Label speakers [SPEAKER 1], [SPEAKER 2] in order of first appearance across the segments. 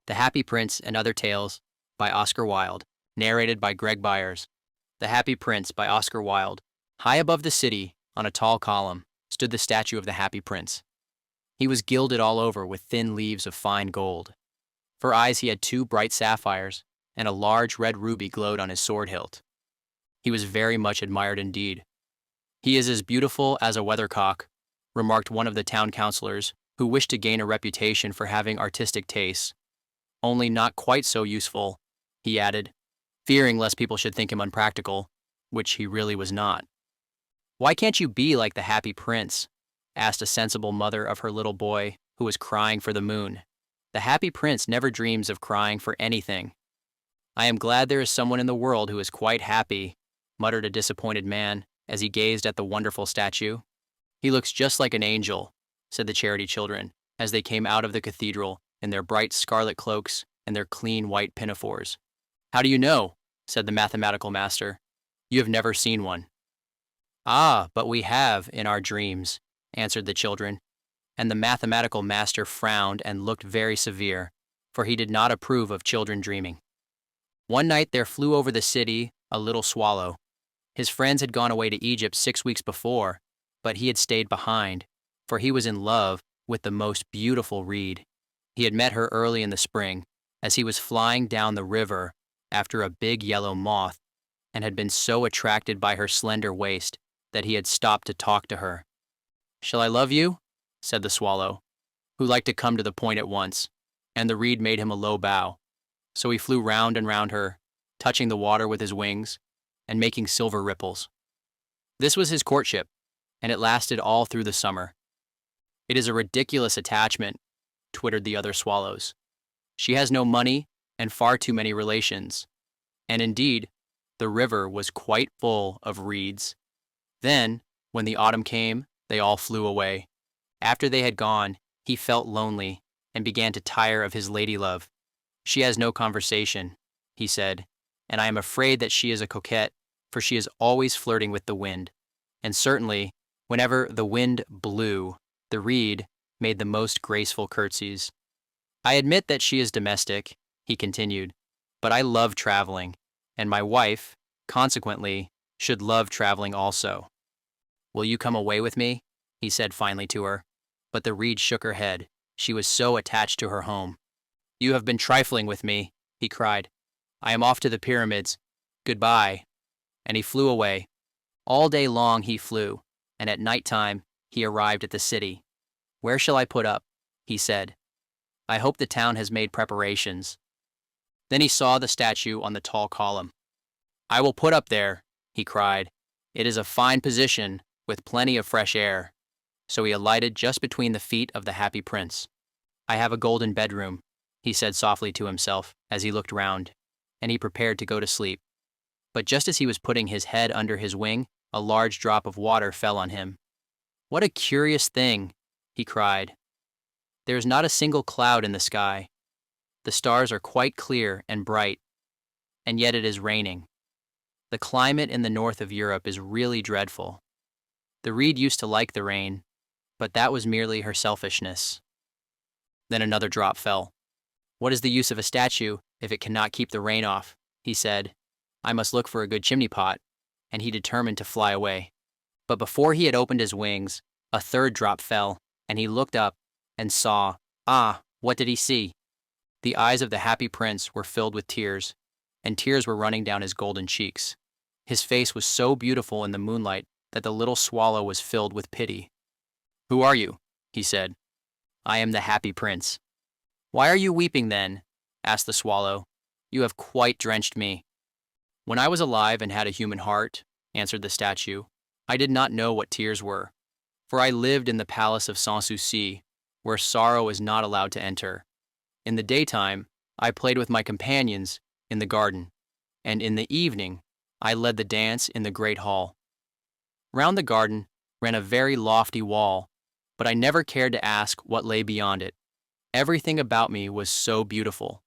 [SPEAKER 1] The Happy Prince and Other Tales by Oscar Wilde, narrated by Greg Byers. The Happy Prince by Oscar Wilde. High above the city, on a tall column, stood the statue of the Happy Prince. He was gilded all over with thin leaves of fine gold. For eyes he had 2 bright sapphires, and a large red ruby glowed on his sword hilt. He was very much admired indeed. "He is as beautiful as a weathercock," remarked one of the town councillors, who wished to gain a reputation for having artistic tastes. "Only not quite so useful," he added, fearing lest people should think him unpractical, which he really was not. "Why can't you be like the Happy Prince?" asked a sensible mother of her little boy, who was crying for the moon. "The Happy Prince never dreams of crying for anything." "I am glad there is someone in the world who is quite happy," muttered a disappointed man as he gazed at the wonderful statue. "He looks just like an angel," said the charity children, as they came out of the cathedral in their bright scarlet cloaks and their clean white pinafores. "How do you know?" said the mathematical master. "You have never seen one." "Ah, but we have, in our dreams," answered the children, and the mathematical master frowned and looked very severe, for he did not approve of children dreaming. One night there flew over the city a little swallow. His friends had gone away to Egypt 6 weeks before, but he had stayed behind, for he was in love with the most beautiful reed. He had met her early in the spring, as he was flying down the river after a big yellow moth, and had been so attracted by her slender waist that he had stopped to talk to her. "Shall I love you?" said the swallow, who liked to come to the point at once, and the reed made him a low bow. So he flew round and round her, touching the water with his wings, and making silver ripples. This was his courtship, and it lasted all through the summer. "It is a ridiculous attachment," twittered the other swallows. "She has no money and far too many relations." And indeed, the river was quite full of reeds. Then, when the autumn came, they all flew away. After they had gone, he felt lonely and began to tire of his lady-love. "She has no conversation," he said, "and I am afraid that she is a coquette, for she is always flirting with the wind. And certainly, whenever the wind blew, the reed made the most graceful curtsies. I admit that she is domestic," he continued, "but I love traveling, and my wife, consequently, should love traveling also. Will you come away with me?" he said finally to her. But the reed shook her head. She was so attached to her home. "You have been trifling with me," he cried. "I am off to the pyramids. Goodbye." And he flew away. All day long he flew, and at night time he arrived at the city. "Where shall I put up?" he said. "I hope the town has made preparations." Then he saw the statue on the tall column. "I will put up there," he cried. "It is a fine position, with plenty of fresh air." So he alighted just between the feet of the Happy Prince. "I have a golden bedroom," he said softly to himself as he looked round, and he prepared to go to sleep. But just as he was putting his head under his wing, a large drop of water fell on him. "What a curious thing!" he cried. "There is not a single cloud in the sky. The stars are quite clear and bright, and yet it is raining. The climate in the north of Europe is really dreadful. The reed used to like the rain, but that was merely her selfishness." Then another drop fell. "What is the use of a statue if it cannot keep the rain off?" he said. "I must look for a good chimney pot," and he determined to fly away. But before he had opened his wings, a third drop fell, and he looked up and saw, what did he see? The eyes of the Happy Prince were filled with tears, and tears were running down his golden cheeks. His face was so beautiful in the moonlight that the little swallow was filled with pity. "Who are you?" he said. "I am the Happy Prince." "Why are you weeping then?" asked the swallow. "You have quite drenched me." "When I was alive and had a human heart," answered the statue, "I did not know what tears were, for I lived in the palace of Sans-Souci, where sorrow is not allowed to enter. In the daytime, I played with my companions in the garden, and in the evening, I led the dance in the great hall. Round the garden ran a very lofty wall, but I never cared to ask what lay beyond it. Everything about me was so beautiful.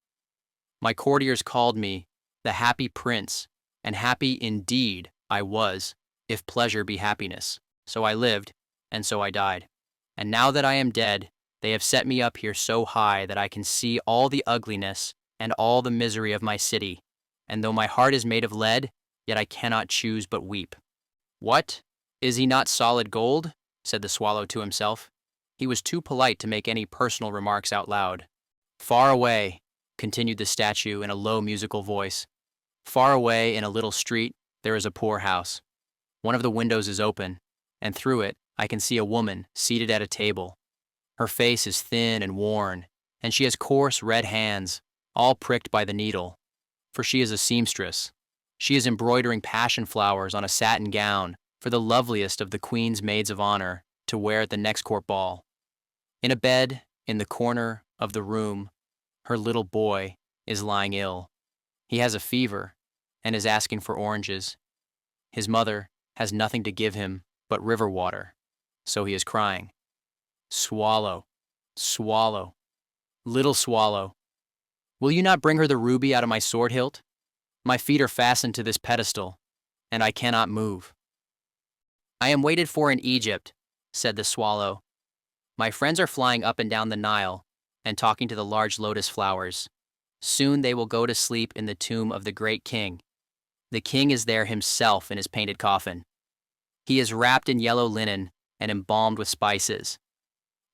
[SPEAKER 1] My courtiers called me the Happy Prince, and happy indeed I was, if pleasure be happiness. So I lived, and so I died. And now that I am dead, They have set me up here so high that I can see all the ugliness and all the misery of my city, and though my heart is made of lead, yet I cannot choose but weep." "What? Is he not solid gold?" said the swallow to himself. He was too polite to make any personal remarks out loud. "Far away," continued the statue in a low musical voice, "far away in a little street there is a poor house. One of the windows is open, and through it I can see a woman seated at a table. Her face is thin and worn, and she has coarse red hands, all pricked by the needle, for she is a seamstress. She is embroidering passion flowers on a satin gown for the loveliest of the Queen's maids of honor to wear at the next court ball. In a bed, in the corner of the room, her little boy is lying ill. He has a fever and is asking for oranges. His mother has nothing to give him but river water, so he is crying. Swallow, swallow, little swallow, will you not bring her the ruby out of my sword hilt? My feet are fastened to this pedestal, and I cannot move." "I am waited for in Egypt," said the swallow. "My friends are flying up and down the Nile and talking to the large lotus flowers. Soon they will go to sleep in the tomb of the great king. The king is there himself in his painted coffin. He is wrapped in yellow linen and embalmed with spices.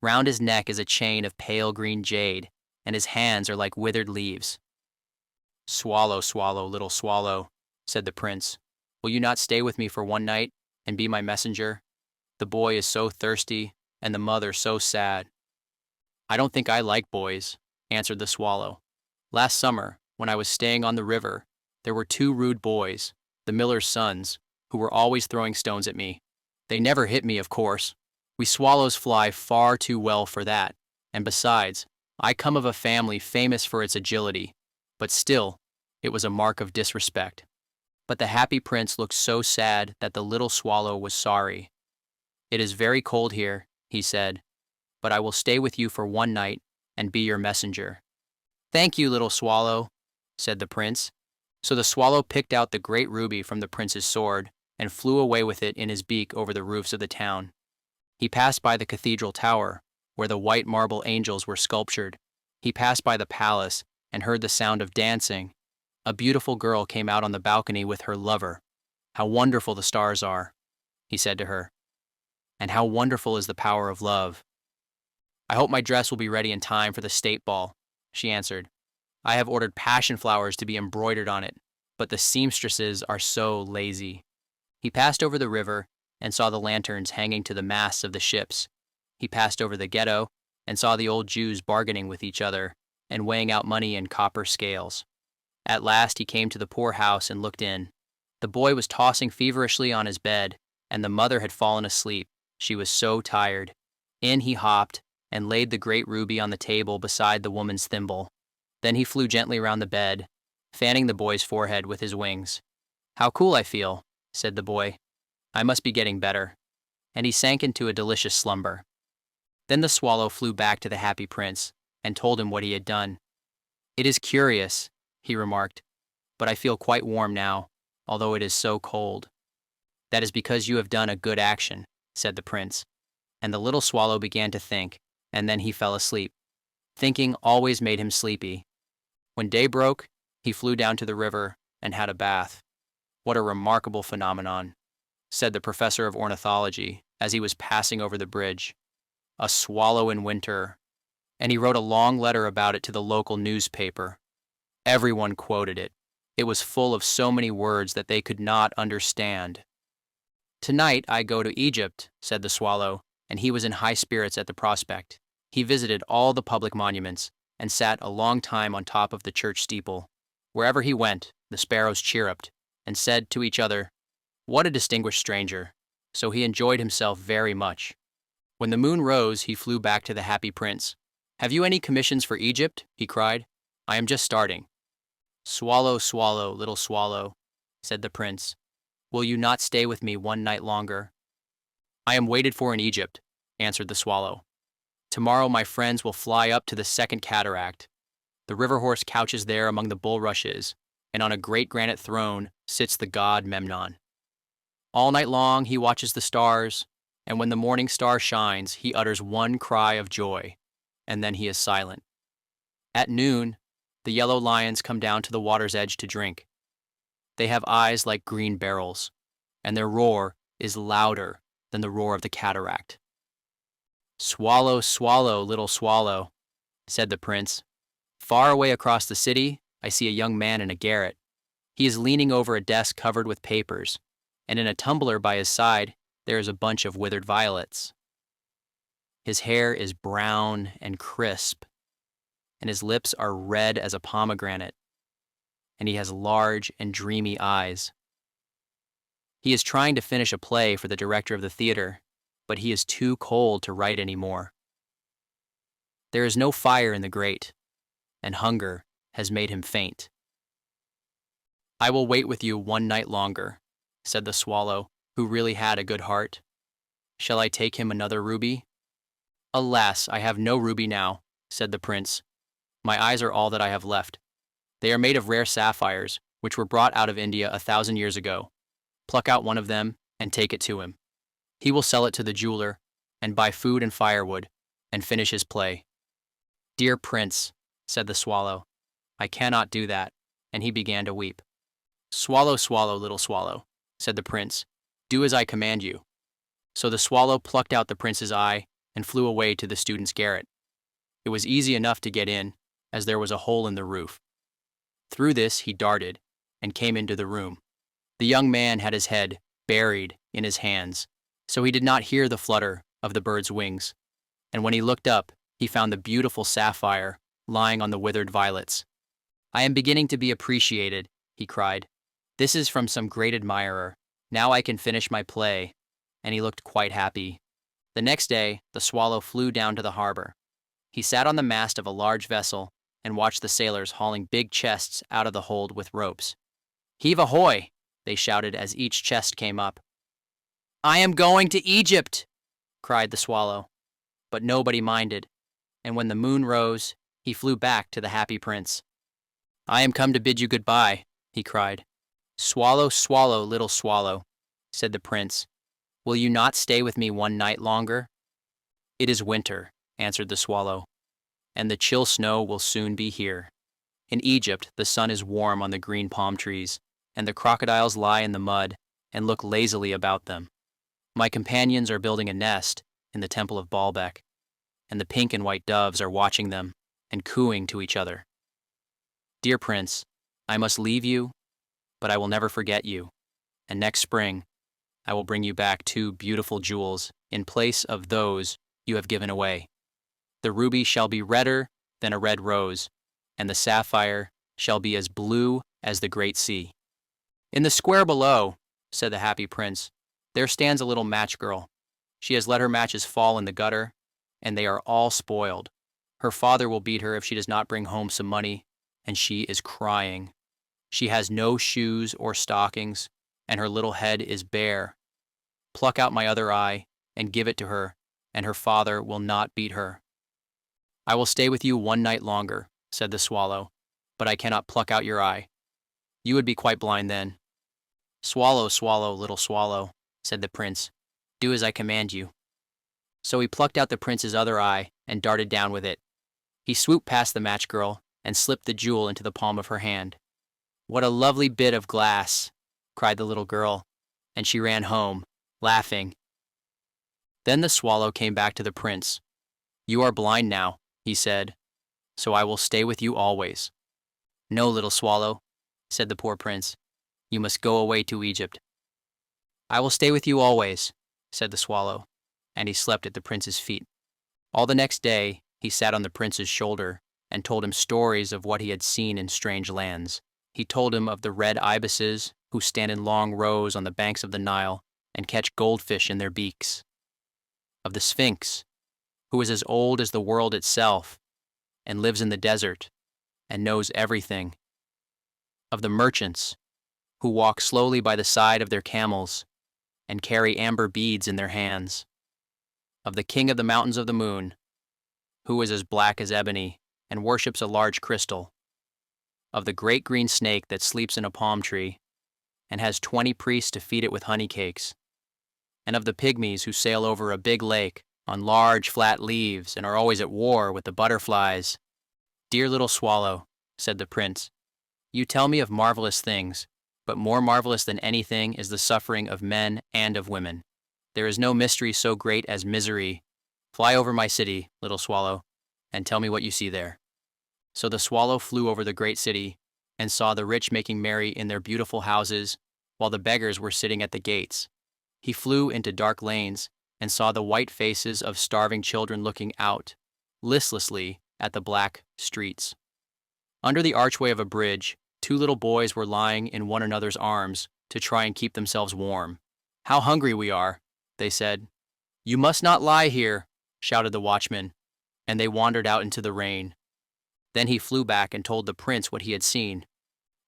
[SPEAKER 1] Round his neck is a chain of pale green jade, and his hands are like withered leaves." "Swallow, swallow, little swallow," said the prince, "will you not stay with me for one night and be my messenger? The boy is so thirsty, and the mother so sad." "I don't think I like boys," answered the swallow. "Last summer, when I was staying on the river, there were 2 rude boys, the miller's sons, who were always throwing stones at me. They never hit me, of course. We swallows fly far too well for that, and besides, I come of a family famous for its agility, but still, it was a mark of disrespect." But the happy prince looked so sad that the little swallow was sorry. "It is very cold here," he said, "but I will stay with you for one night and be your messenger." "Thank you, little swallow," said the prince. So the swallow picked out the great ruby from the prince's sword and flew away with it in his beak over the roofs of the town. He passed by the cathedral tower, where the white marble angels were sculptured. He passed by the palace and heard the sound of dancing. A beautiful girl came out on the balcony with her lover. "How wonderful the stars are," he said to her, "and how wonderful is the power of love." "I hope my dress will be ready in time for the state ball," she answered. "I have ordered passion flowers to be embroidered on it, but the seamstresses are so lazy." He passed over the river and saw the lanterns hanging to the masts of the ships. He passed over the ghetto and saw the old Jews bargaining with each other and weighing out money in copper scales. At last he came to the poor house and looked in. The boy was tossing feverishly on his bed, and the mother had fallen asleep. She was so tired. In he hopped and laid the great ruby on the table beside the woman's thimble. Then he flew gently round the bed, fanning the boy's forehead with his wings. "How cool I feel," said the boy. "I must be getting better." And he sank into a delicious slumber. Then the swallow flew back to the happy prince and told him what he had done. "It is curious," he remarked, "but I feel quite warm now, although it is so cold." "That is because you have done a good action," said the prince. And the little swallow began to think, and then he fell asleep. Thinking always made him sleepy. When day broke, he flew down to the river and had a bath. "What a remarkable phenomenon," said the professor of ornithology as he was passing over the bridge. "A swallow in winter." And he wrote a long letter about it to the local newspaper. Everyone quoted it. It was full of so many words that they could not understand. "Tonight I go to Egypt," said the swallow, and he was in high spirits at the prospect. He visited all the public monuments and sat a long time on top of the church steeple. Wherever he went, the sparrows chirruped and said to each other, "What a distinguished stranger." So he enjoyed himself very much. When the moon rose, he flew back to the happy prince. "Have you any commissions for Egypt?" he cried. "I am just starting." "Swallow, swallow, little swallow," said the prince. "Will you not stay with me one night longer?" "I am waited for in Egypt," answered the swallow. "Tomorrow my friends will fly up to the second cataract. The river horse couches there among the bulrushes, and on a great granite throne sits the god Memnon. All night long he watches the stars, and when the morning star shines, he utters one cry of joy. and then he is silent. At noon, the yellow lions come down to the water's edge to drink. They have eyes like green barrels, and their roar is louder than the roar of the cataract. "Swallow, swallow, little swallow," said the prince. "Far away across the city, I see a young man in a garret. He is leaning over a desk covered with papers, and in a tumbler by his side there is a bunch of withered violets. His hair is brown and crisp, and his lips are red as a pomegranate, and he has large and dreamy eyes. He is trying to finish a play for the director of the theater, but he is too cold to write any more. There is no fire in the grate, and hunger has made him faint." "I will wait with you one night longer," said the swallow, who really had a good heart. "Shall I take him another ruby?" "Alas, I have no ruby now," said the prince. "My eyes are all that I have left. They are made of rare sapphires, which were brought out of India 1,000 years ago. Pluck out one of them and take it to him. He will sell it to the jeweler and buy food and firewood and finish his play." "Dear prince," said the swallow, "I cannot do that," and he began to weep. "Swallow, swallow, little swallow," said the prince, "do as I command you." So the swallow plucked out the prince's eye and flew away to the student's garret. It was easy enough to get in, as there was a hole in the roof. Through this he darted and came into the room. The young man had his head buried in his hands, so he did not hear the flutter of the bird's wings, and when he looked up, he found the beautiful sapphire lying on the withered violets. "I am beginning to be appreciated," he cried. "This is from some great admirer. Now I can finish my play," and he looked quite happy. The next day, the swallow flew down to the harbor. He sat on the mast of a large vessel and watched the sailors hauling big chests out of the hold with ropes. "Heave ahoy!" they shouted as each chest came up. "I am going to Egypt!" cried the swallow. But nobody minded, and when the moon rose, he flew back to the happy prince. "I am come to bid you goodbye," he cried. "Swallow, swallow, little swallow," said the prince. "Will you not stay with me one night longer?" "It is winter," answered the swallow, "and the chill snow will soon be here. In Egypt the sun is warm on the green palm trees, and the crocodiles lie in the mud and look lazily about them. My companions are building a nest in the temple of Baalbec, and the pink and white doves are watching them and cooing to each other. Dear prince, I must leave you, but I will never forget you, and next spring I will bring you back 2 beautiful jewels in place of those you have given away. The ruby shall be redder than a red rose, and the sapphire shall be as blue as the great sea." "In the square below," said the happy prince, "there stands a little match girl. She has let her matches fall in the gutter, and they are all spoiled. Her father will beat her if she does not bring home some money, and she is crying. She has no shoes or stockings, and her little head is bare. Pluck out my other eye and give it to her, and her father will not beat her." "I will stay with you one night longer," said the swallow, "but I cannot pluck out your eye. You would be quite blind then." "Swallow, swallow, little swallow," said the prince, "do as I command you." So he plucked out the prince's other eye and darted down with it. He swooped past the match girl and slipped the jewel into the palm of her hand. "What a lovely bit of glass!" cried the little girl, and she ran home, laughing. Then the swallow came back to the prince. "You are blind now," he said, "so I will stay with you always." "No, little swallow," said the poor prince, "you must go away to Egypt." "I will stay with you always," said the swallow, and he slept at the prince's feet. All the next day he sat on the prince's shoulder and told him stories of what he had seen in strange lands. He told him of the red ibises who stand in long rows on the banks of the Nile and catch goldfish in their beaks, of the Sphinx, who is as old as the world itself and lives in the desert and knows everything, of the merchants who walk slowly by the side of their camels and carry amber beads in their hands, of the king of the mountains of the moon, who is as black as ebony and worships a large crystal, of the great green snake that sleeps in a palm tree and has 20 priests to feed it with honey cakes, and of the pygmies who sail over a big lake on large, flat leaves and are always at war with the butterflies." "Dear little swallow," said the prince, "you tell me of marvelous things, but more marvelous than anything is the suffering of men and of women. There is no mystery so great as misery. Fly over my city, little swallow, and tell me what you see there." So the swallow flew over the great city and saw the rich making merry in their beautiful houses, while the beggars were sitting at the gates. He flew into dark lanes and saw the white faces of starving children looking out, listlessly, at the black streets. Under the archway of a bridge, two little boys were lying in one another's arms to try and keep themselves warm. "How hungry we are," they said. "You must not lie here," shouted the watchman, and they wandered out into the rain. Then he flew back and told the prince what he had seen.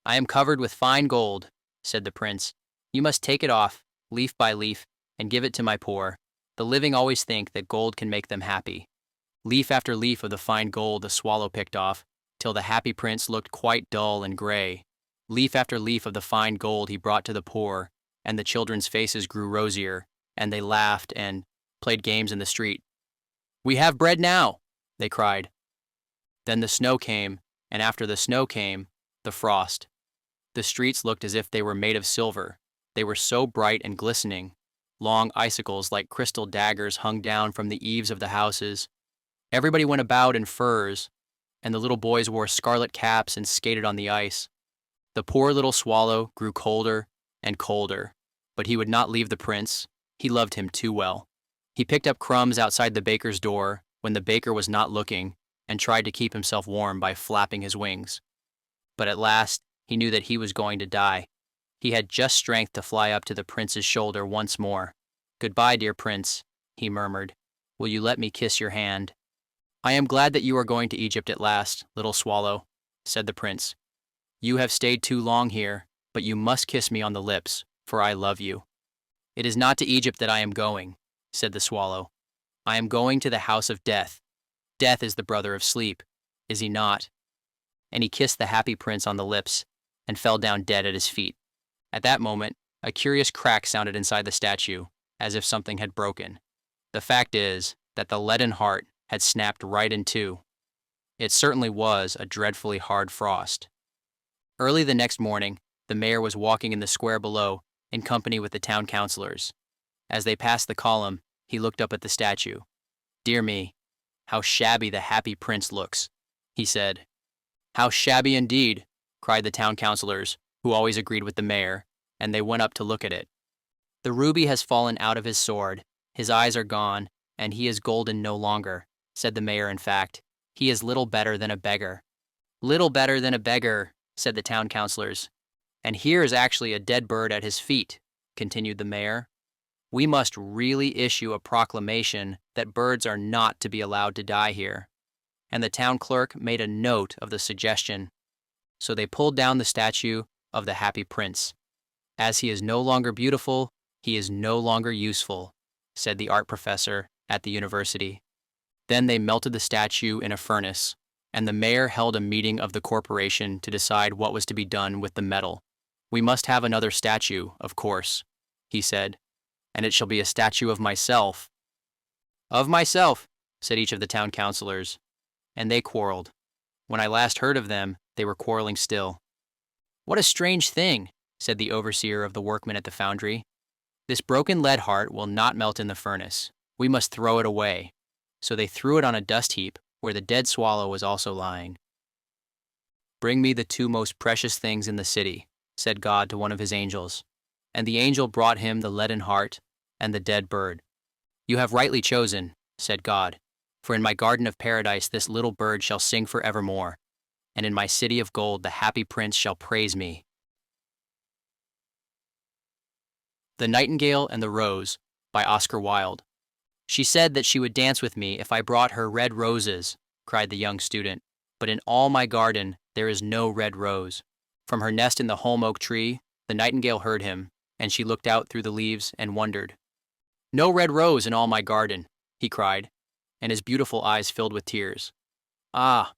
[SPEAKER 1] "I am covered with fine gold," said the prince. "You must take it off, leaf by leaf, and give it to my poor. The living always think that gold can make them happy." Leaf after leaf of the fine gold the swallow picked off, till the happy prince looked quite dull and gray. Leaf after leaf of the fine gold he brought to the poor, and the children's faces grew rosier, and they laughed and played games in the street. "We have bread now," they cried. Then the snow came, and after the snow came, the frost. The streets looked as if they were made of silver. They were so bright and glistening. Long icicles like crystal daggers hung down from the eaves of the houses. Everybody went about in furs, and the little boys wore scarlet caps and skated on the ice. The poor little swallow grew colder and colder, but he would not leave the prince. He loved him too well. He picked up crumbs outside the baker's door when the baker was not looking, and tried to keep himself warm by flapping his wings. But at last he knew that he was going to die. He had just strength to fly up to the prince's shoulder once more. "Goodbye, dear prince," he murmured. "Will you let me kiss your hand?" "I am glad that you are going to Egypt at last, little swallow," said the prince. "You have stayed too long here, but you must kiss me on the lips, for I love you." "It is not to Egypt that I am going," said the swallow. "I am going to the house of death. Death is the brother of sleep, is he not?" And he kissed the happy prince on the lips and fell down dead at his feet. At that moment, a curious crack sounded inside the statue, as if something had broken. The fact is that the leaden heart had snapped right in two. It certainly was a dreadfully hard frost. Early the next morning, the mayor was walking in the square below in company with the town councilors. As they passed the column, he looked up at the statue. "Dear me, how shabby the happy prince looks," he said. "How shabby indeed," cried the town councilors, who always agreed with the mayor, and they went up to look at it. "The ruby has fallen out of his sword, his eyes are gone, and he is golden no longer," said the mayor. "In fact, he is little better than a beggar." "Little better than a beggar," said the town councilors. "And here is actually a dead bird at his feet," continued the mayor. "We must really issue a proclamation that birds are not to be allowed to die here." And the town clerk made a note of the suggestion. So they pulled down the statue of the happy prince. "As he is no longer beautiful, he is no longer useful," said the art professor at the university. Then they melted the statue in a furnace, and the mayor held a meeting of the corporation to decide what was to be done with the metal. "We must have another statue, of course," he said, "and it shall be a statue of myself." "Of myself," said each of the town councilors, and they quarreled. When I last heard of them, they were quarreling still. "What a strange thing," said the overseer of the workmen at the foundry. "This broken lead heart will not melt in the furnace. We must throw it away." So they threw it on a dust heap where the dead swallow was also lying. "Bring me the two most precious things in the city," said God to one of his angels. And the angel brought him the leaden heart and the dead bird. "You have rightly chosen," said God, "for in my garden of paradise this little bird shall sing forevermore, and in my city of gold the happy prince shall praise me." The Nightingale and the Rose by Oscar Wilde. "She said that she would dance with me if I brought her red roses," cried the young student, "but in all my garden there is no red rose." From her nest in the holm oak tree, the nightingale heard him, and she looked out through the leaves and wondered. "No red rose in all my garden," he cried, and his beautiful eyes filled with tears. "Ah,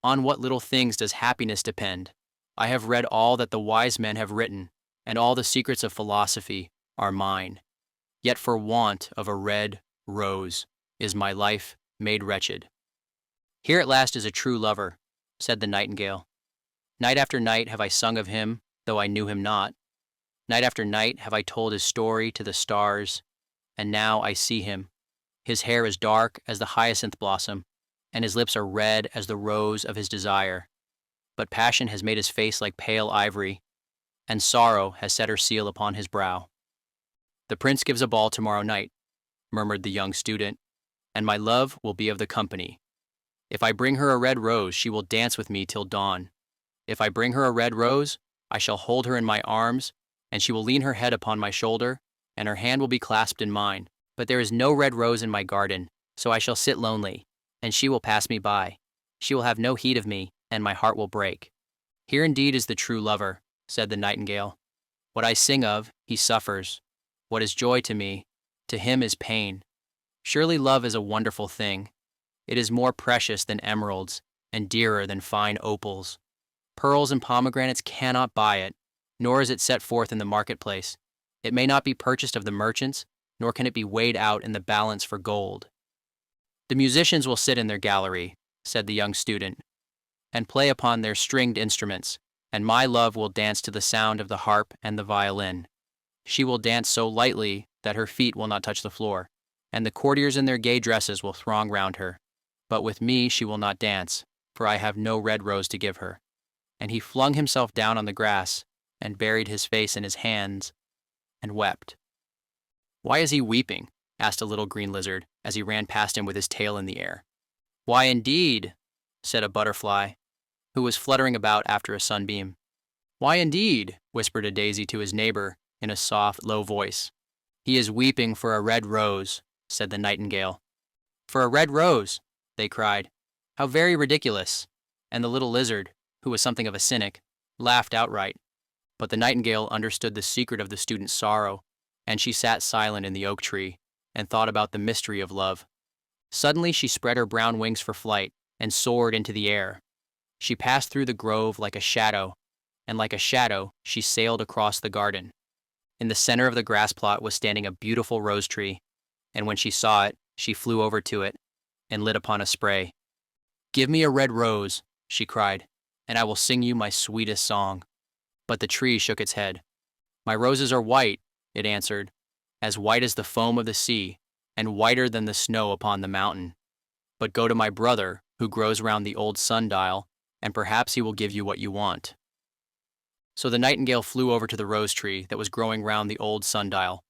[SPEAKER 1] on what little things does happiness depend! I have read all that the wise men have written, and all the secrets of philosophy are mine. Yet for want of a red rose, is my life made wretched. Here at last is a true lover, said the nightingale. Night after night have I sung of him, though I knew him not. Night after night have I told his story to the stars, and now I see him. His hair is dark as the hyacinth blossom, and his lips are red as the rose of his desire. But passion has made his face like pale ivory, and sorrow has set her seal upon his brow. The prince gives a ball tomorrow night, murmured the young student, and my love will be of the company. If I bring her a red rose, she will dance with me till dawn. If I bring her a red rose, I shall hold her in my arms, and she will lean her head upon my shoulder, and her hand will be clasped in mine. But there is no red rose in my garden, so I shall sit lonely, and she will pass me by. She will have no heed of me, and my heart will break. Here indeed is the true lover, said the nightingale. What I sing of, he suffers. What is joy to me, to him is pain. Surely love is a wonderful thing. It is more precious than emeralds, and dearer than fine opals. Pearls and pomegranates cannot buy it, nor is it set forth in the marketplace. It may not be purchased of the merchants, nor can it be weighed out in the balance for gold. The musicians will sit in their gallery, said the young student, and play upon their stringed instruments, and my love will dance to the sound of the harp and the violin. She will dance so lightly that her feet will not touch the floor, and the courtiers in their gay dresses will throng round her. But with me she will not dance, for I have no red rose to give her. And he flung himself down on the grass, and buried his face in his hands, and wept. Why is he weeping? Asked a little green lizard, as he ran past him with his tail in the air. Why indeed? Said a butterfly, who was fluttering about after a sunbeam. Why indeed? Whispered a daisy to his neighbor in a soft, low voice. He is weeping for a red rose, said the nightingale. For a red rose, they cried. How very ridiculous! And the little lizard, who was something of a cynic, laughed outright. But the nightingale understood the secret of the student's sorrow, and she sat silent in the oak tree and thought about the mystery of love. Suddenly she spread her brown wings for flight and soared into the air. She passed through the grove like a shadow, and like a shadow she sailed across the garden. In the center of the grass plot was standing a beautiful rose tree, and when she saw it, she flew over to it and lit upon a spray. Give me a red rose, she cried, and I will sing you my sweetest song. But the tree shook its head. My roses are white, it answered, as white as the foam of the sea, and whiter than the snow upon the mountain. But go to my brother, who grows round the old sundial, and perhaps he will give you what you want. So the nightingale flew over to the rose tree that was growing round the old sundial.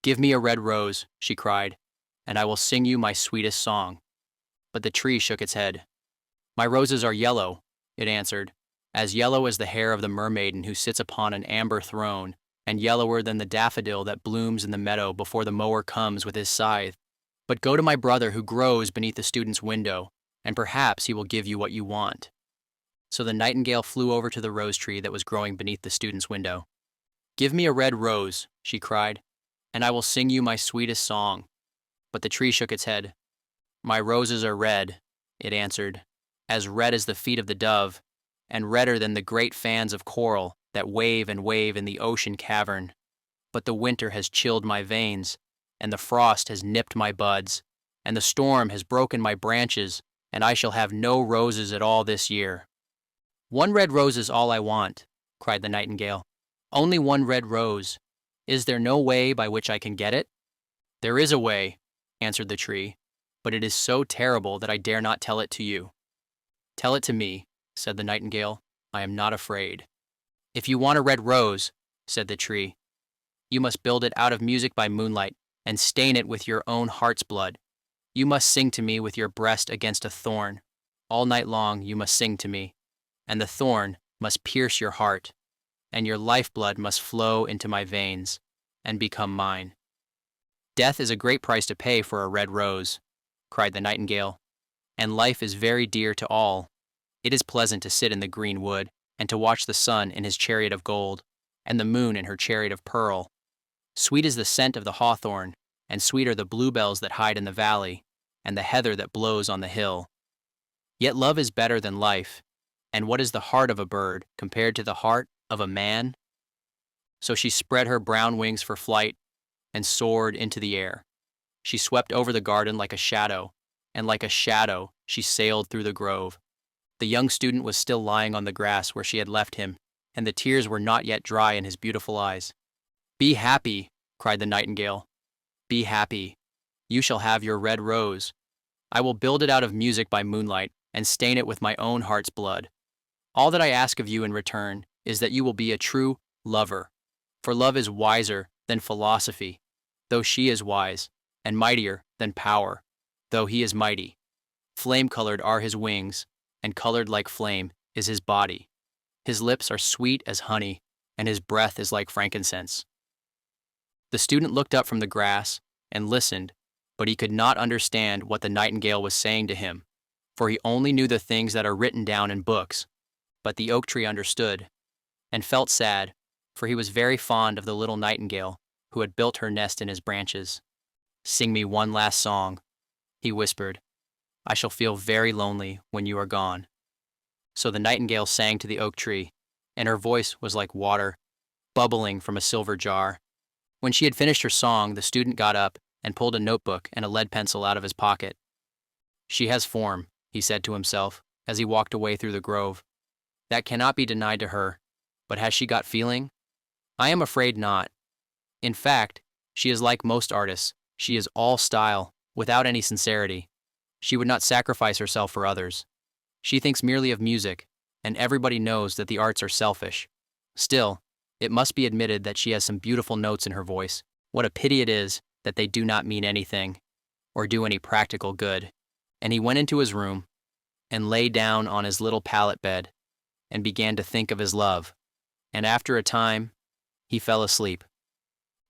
[SPEAKER 1] Give me a red rose, she cried, and I will sing you my sweetest song. But the tree shook its head. My roses are yellow, it answered, as yellow as the hair of the mermaiden who sits upon an amber throne, and yellower than the daffodil that blooms in the meadow before the mower comes with his scythe. But go to my brother who grows beneath the student's window, and perhaps he will give you what you want. So the nightingale flew over to the rose tree that was growing beneath the student's window. Give me a red rose, she cried, and I will sing you my sweetest song. But the tree shook its head. My roses are red, it answered, as red as the feet of the dove, and redder than the great fans of coral that wave and wave in the ocean cavern. But the winter has chilled my veins, and the frost has nipped my buds, and the storm has broken my branches, and I shall have no roses at all this year. One red rose is all I want, cried the nightingale. Only one red rose. Is there no way by which I can get it? There is a way, answered the tree, but it is so terrible that I dare not tell it to you. Tell it to me, said the nightingale. I am not afraid. If you want a red rose, said the tree, you must build it out of music by moonlight and stain it with your own heart's blood. You must sing to me with your breast against a thorn. All night long you must sing to me, and the thorn must pierce your heart, and your lifeblood must flow into my veins and become mine. Death is a great price to pay for a red rose, cried the nightingale, and life is very dear to all. It is pleasant to sit in the green wood and to watch the sun in his chariot of gold, and the moon in her chariot of pearl. Sweet is the scent of the hawthorn, and sweet are the bluebells that hide in the valley, and the heather that blows on the hill. Yet love is better than life, and what is the heart of a bird compared to the heart of a man? So she spread her brown wings for flight and soared into the air. She swept over the garden like a shadow, and like a shadow she sailed through the grove. The young student was still lying on the grass where she had left him, and the tears were not yet dry in his beautiful eyes. "Be happy," cried the nightingale. "Be happy. You shall have your red rose. I will build it out of music by moonlight and stain it with my own heart's blood. All that I ask of you in return is that you will be a true lover, for love is wiser than philosophy, though she is wise, and mightier than power, though he is mighty. Flame-colored are his wings, and colored like flame is his body. His lips are sweet as honey, and his breath is like frankincense." The student looked up from the grass and listened, but he could not understand what the nightingale was saying to him, for he only knew the things that are written down in books. But the oak tree understood, and felt sad, for he was very fond of the little nightingale who had built her nest in his branches. "Sing me one last song," he whispered. "I shall feel very lonely when you are gone." So the nightingale sang to the oak tree, and her voice was like water, bubbling from a silver jar. When she had finished her song, the student got up and pulled a notebook and a lead pencil out of his pocket. "She has form," he said to himself as he walked away through the grove. "That cannot be denied to her, but has she got feeling? I am afraid not. In fact, she is like most artists. She is all style, without any sincerity. She would not sacrifice herself for others. She thinks merely of music, and everybody knows that the arts are selfish. Still, it must be admitted that she has some beautiful notes in her voice. What a pity it is that they do not mean anything, or do any practical good." And he went into his room, and lay down on his little pallet bed, and began to think of his love, and after a time, he fell asleep.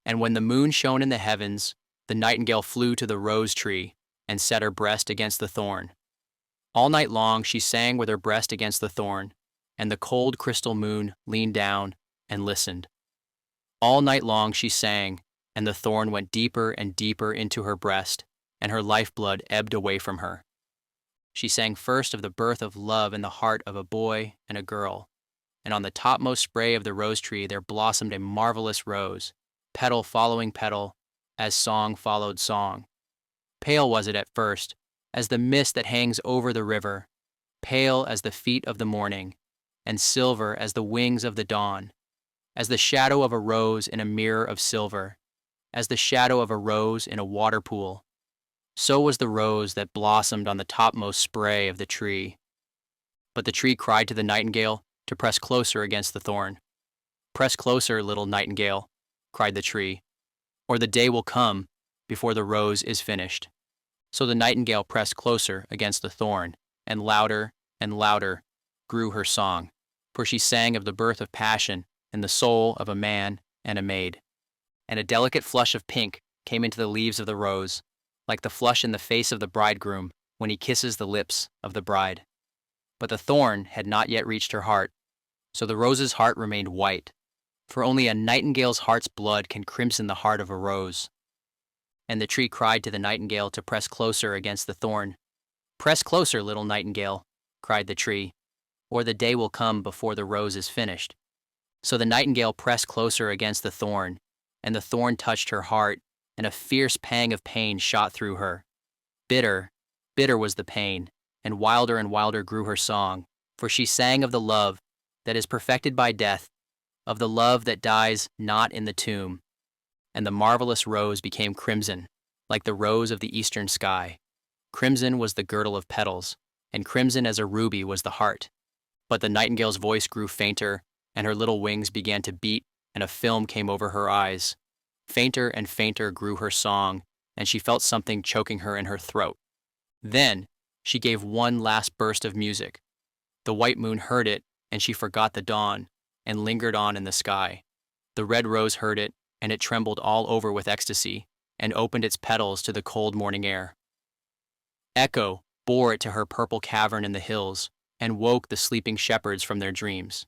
[SPEAKER 1] And when the moon shone in the heavens, the nightingale flew to the rose tree, and set her breast against the thorn. All night long she sang with her breast against the thorn, and the cold crystal moon leaned down and listened. All night long she sang, and the thorn went deeper and deeper into her breast, and her lifeblood ebbed away from her. She sang first of the birth of love in the heart of a boy and a girl, and on the topmost spray of the rose tree there blossomed a marvelous rose, petal following petal, as song followed song. Pale was it at first, as the mist that hangs over the river, pale as the feet of the morning, and silver as the wings of the dawn, as the shadow of a rose in a mirror of silver, as the shadow of a rose in a water pool. So was the rose that blossomed on the topmost spray of the tree. But the tree cried to the nightingale to press closer against the thorn. "Press closer, little nightingale," cried the tree, "or the day will come before the rose is finished." So the nightingale pressed closer against the thorn, and louder grew her song, for she sang of the birth of passion in the soul of a man and a maid. And a delicate flush of pink came into the leaves of the rose, like the flush in the face of the bridegroom when he kisses the lips of the bride. But the thorn had not yet reached her heart, so the rose's heart remained white, for only a nightingale's heart's blood can crimson the heart of a rose. And the tree cried to the nightingale to press closer against the thorn. "Press closer, little nightingale," cried the tree, "or the day will come before the rose is finished." So the nightingale pressed closer against the thorn, and the thorn touched her heart, and a fierce pang of pain shot through her. Bitter, bitter was the pain, and wilder grew her song, for she sang of the love that is perfected by death, of the love that dies not in the tomb. And the marvelous rose became crimson, like the rose of the eastern sky. Crimson was the girdle of petals, and crimson as a ruby was the heart. But the nightingale's voice grew fainter, and her little wings began to beat, and a film came over her eyes. Fainter and fainter grew her song, and she felt something choking her in her throat. Then she gave one last burst of music. The white moon heard it, and she forgot the dawn, and lingered on in the sky. The red rose heard it, and it trembled all over with ecstasy, and opened its petals to the cold morning air. Echo bore it to her purple cavern in the hills, and woke the sleeping shepherds from their dreams.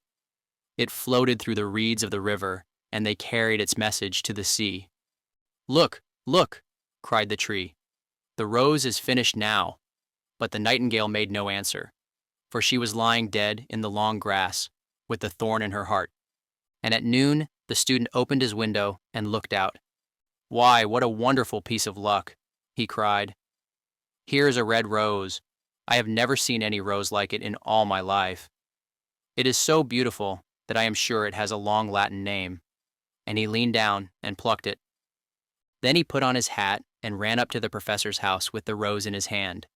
[SPEAKER 1] It floated through the reeds of the river, and they carried its message to the sea. "Look, look," cried the tree. "The rose is finished now." But the nightingale made no answer, for she was lying dead in the long grass, with the thorn in her heart. And at noon the student opened his window and looked out. Why, what a wonderful piece of luck! he cried. "Here is a red rose. I have never seen any rose like it in all my life. It is so beautiful that I am sure it has a long Latin name." And he leaned down and plucked it. Then he put on his hat and ran up to the professor's house with the rose in his hand.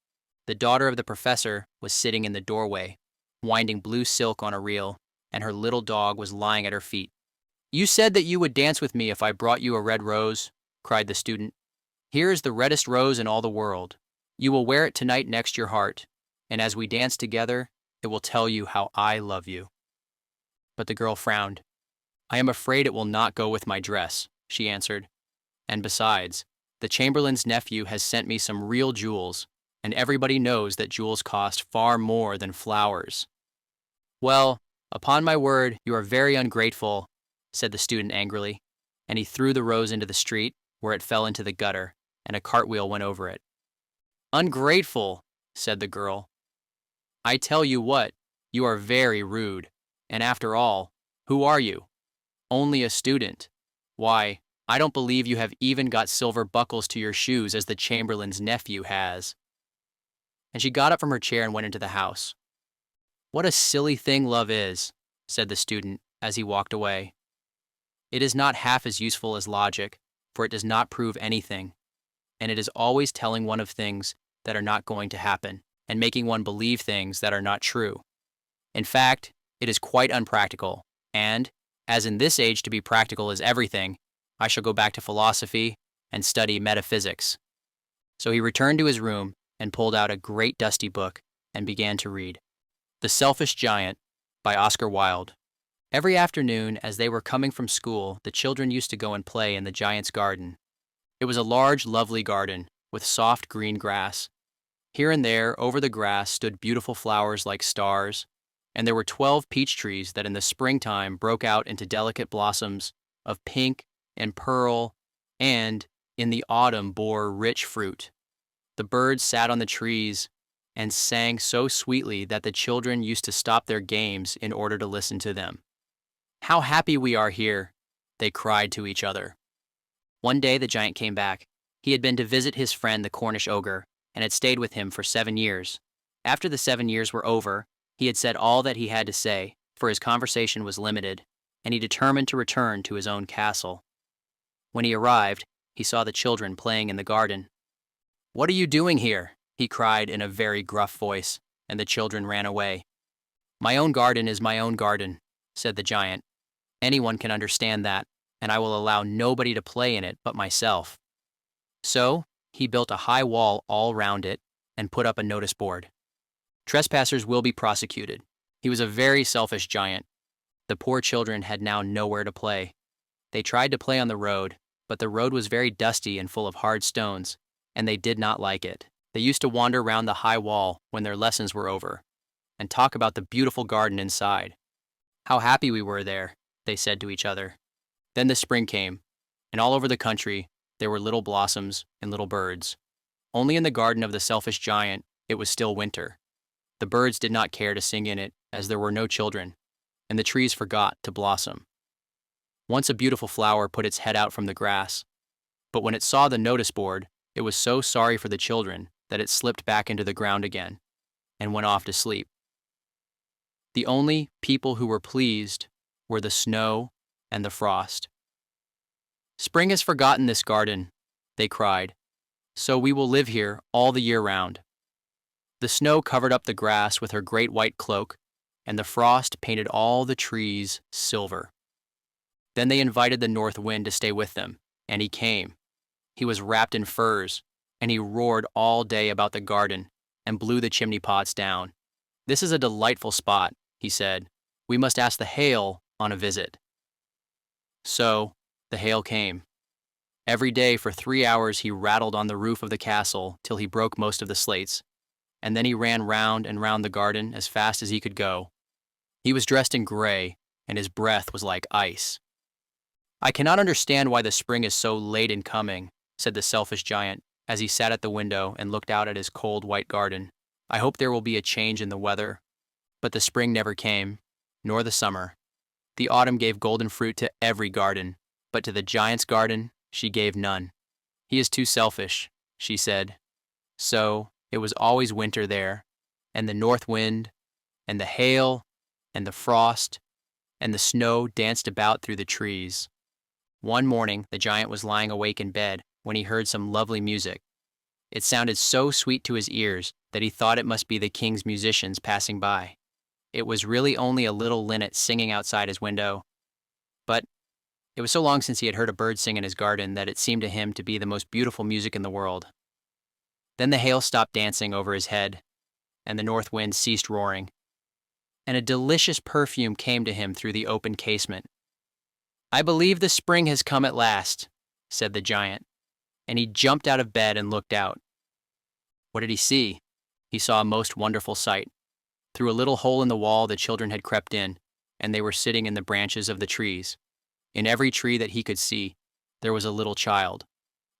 [SPEAKER 1] The daughter of the professor was sitting in the doorway, winding blue silk on a reel, and her little dog was lying at her feet. "You said that you would dance with me if I brought you a red rose," cried the student. "Here is the reddest rose in all the world. You will wear it tonight next your heart, and as we dance together, it will tell you how I love you." But the girl frowned. "I am afraid it will not go with my dress," she answered. "And besides, the Chamberlain's nephew has sent me some real jewels, and everybody knows that jewels cost far more than flowers." "Well, upon my word, you are very ungrateful," said the student angrily, and he threw the rose into the street, where it fell into the gutter, and a cartwheel went over it. "Ungrateful," said the girl. "I tell you what, you are very rude, and after all, who are you? Only a student. Why, I don't believe you have even got silver buckles to your shoes as the Chamberlain's nephew has." And she got up from her chair and went into the house. "What a silly thing love is," said the student as he walked away. "It is not half as useful as logic, for it does not prove anything, and it is always telling one of things that are not going to happen, and making one believe things that are not true. In fact, it is quite unpractical, and, as in this age to be practical is everything, I shall go back to philosophy and study metaphysics." So he returned to his room and pulled out a great dusty book and began to read. The Selfish Giant by Oscar Wilde. Every afternoon, as they were coming from school, the children used to go and play in the giant's garden. It was a large, lovely garden, with soft green grass. Here and there, over the grass, stood beautiful flowers like stars, and there were 12 peach trees that in the springtime broke out into delicate blossoms of pink and pearl, and, in the autumn, bore rich fruit. The birds sat on the trees and sang so sweetly that the children used to stop their games in order to listen to them. "How happy we are here," they cried to each other. One day the giant came back. He had been to visit his friend the Cornish ogre, and had stayed with him for 7 years. After the 7 years were over, he had said all that he had to say, for his conversation was limited, and he determined to return to his own castle. When he arrived, he saw the children playing in the garden. "What are you doing here?" he cried in a very gruff voice, and the children ran away. "My own garden is my own garden," said the giant. "Anyone can understand that, and I will allow nobody to play in it but myself." So he built a high wall all round it and put up a notice board. "Trespassers will be prosecuted." He was a very selfish giant. The poor children had now nowhere to play. They tried to play on the road, but the road was very dusty and full of hard stones, and they did not like it. They used to wander round the high wall when their lessons were over, and talk about the beautiful garden inside. "How happy we were there," they said to each other. Then the spring came, and all over the country there were little blossoms and little birds. Only in the garden of the selfish giant it was still winter. The birds did not care to sing in it, as there were no children, and the trees forgot to blossom. Once a beautiful flower put its head out from the grass, but when it saw the notice board, it was so sorry for the children that it slipped back into the ground again, and went off to sleep. The only people who were pleased were the snow and the frost. "Spring has forgotten this garden," they cried, "so we will live here all the year round." The snow covered up the grass with her great white cloak, and the frost painted all the trees silver. Then they invited the north wind to stay with them, and he came. He was wrapped in furs, and he roared all day about the garden and blew the chimney pots down. "This is a delightful spot," he said. "We must ask the hail on a visit." So the hail came. Every day for 3 hours he rattled on the roof of the castle till he broke most of the slates, and then he ran round and round the garden as fast as he could go. He was dressed in gray, and his breath was like ice. "I cannot understand why the spring is so late in coming," said the selfish giant, as he sat at the window and looked out at his cold white garden. "I hope there will be a change in the weather." But the spring never came, nor the summer. The autumn gave golden fruit to every garden, but to the giant's garden she gave none. "He is too selfish," she said. So it was always winter there, and the north wind, and the hail, and the frost, and the snow danced about through the trees. One morning, the giant was lying awake in bed when he heard some lovely music. It sounded so sweet to his ears that he thought it must be the king's musicians passing by. It was really only a little linnet singing outside his window. But it was so long since he had heard a bird sing in his garden that it seemed to him to be the most beautiful music in the world. Then the hail stopped dancing over his head, and the north wind ceased roaring, and a delicious perfume came to him through the open casement. "I believe the spring has come at last," said the giant, and he jumped out of bed and looked out. What did he see? He saw a most wonderful sight. Through a little hole in the wall the children had crept in, and they were sitting in the branches of the trees. In every tree that he could see, there was a little child,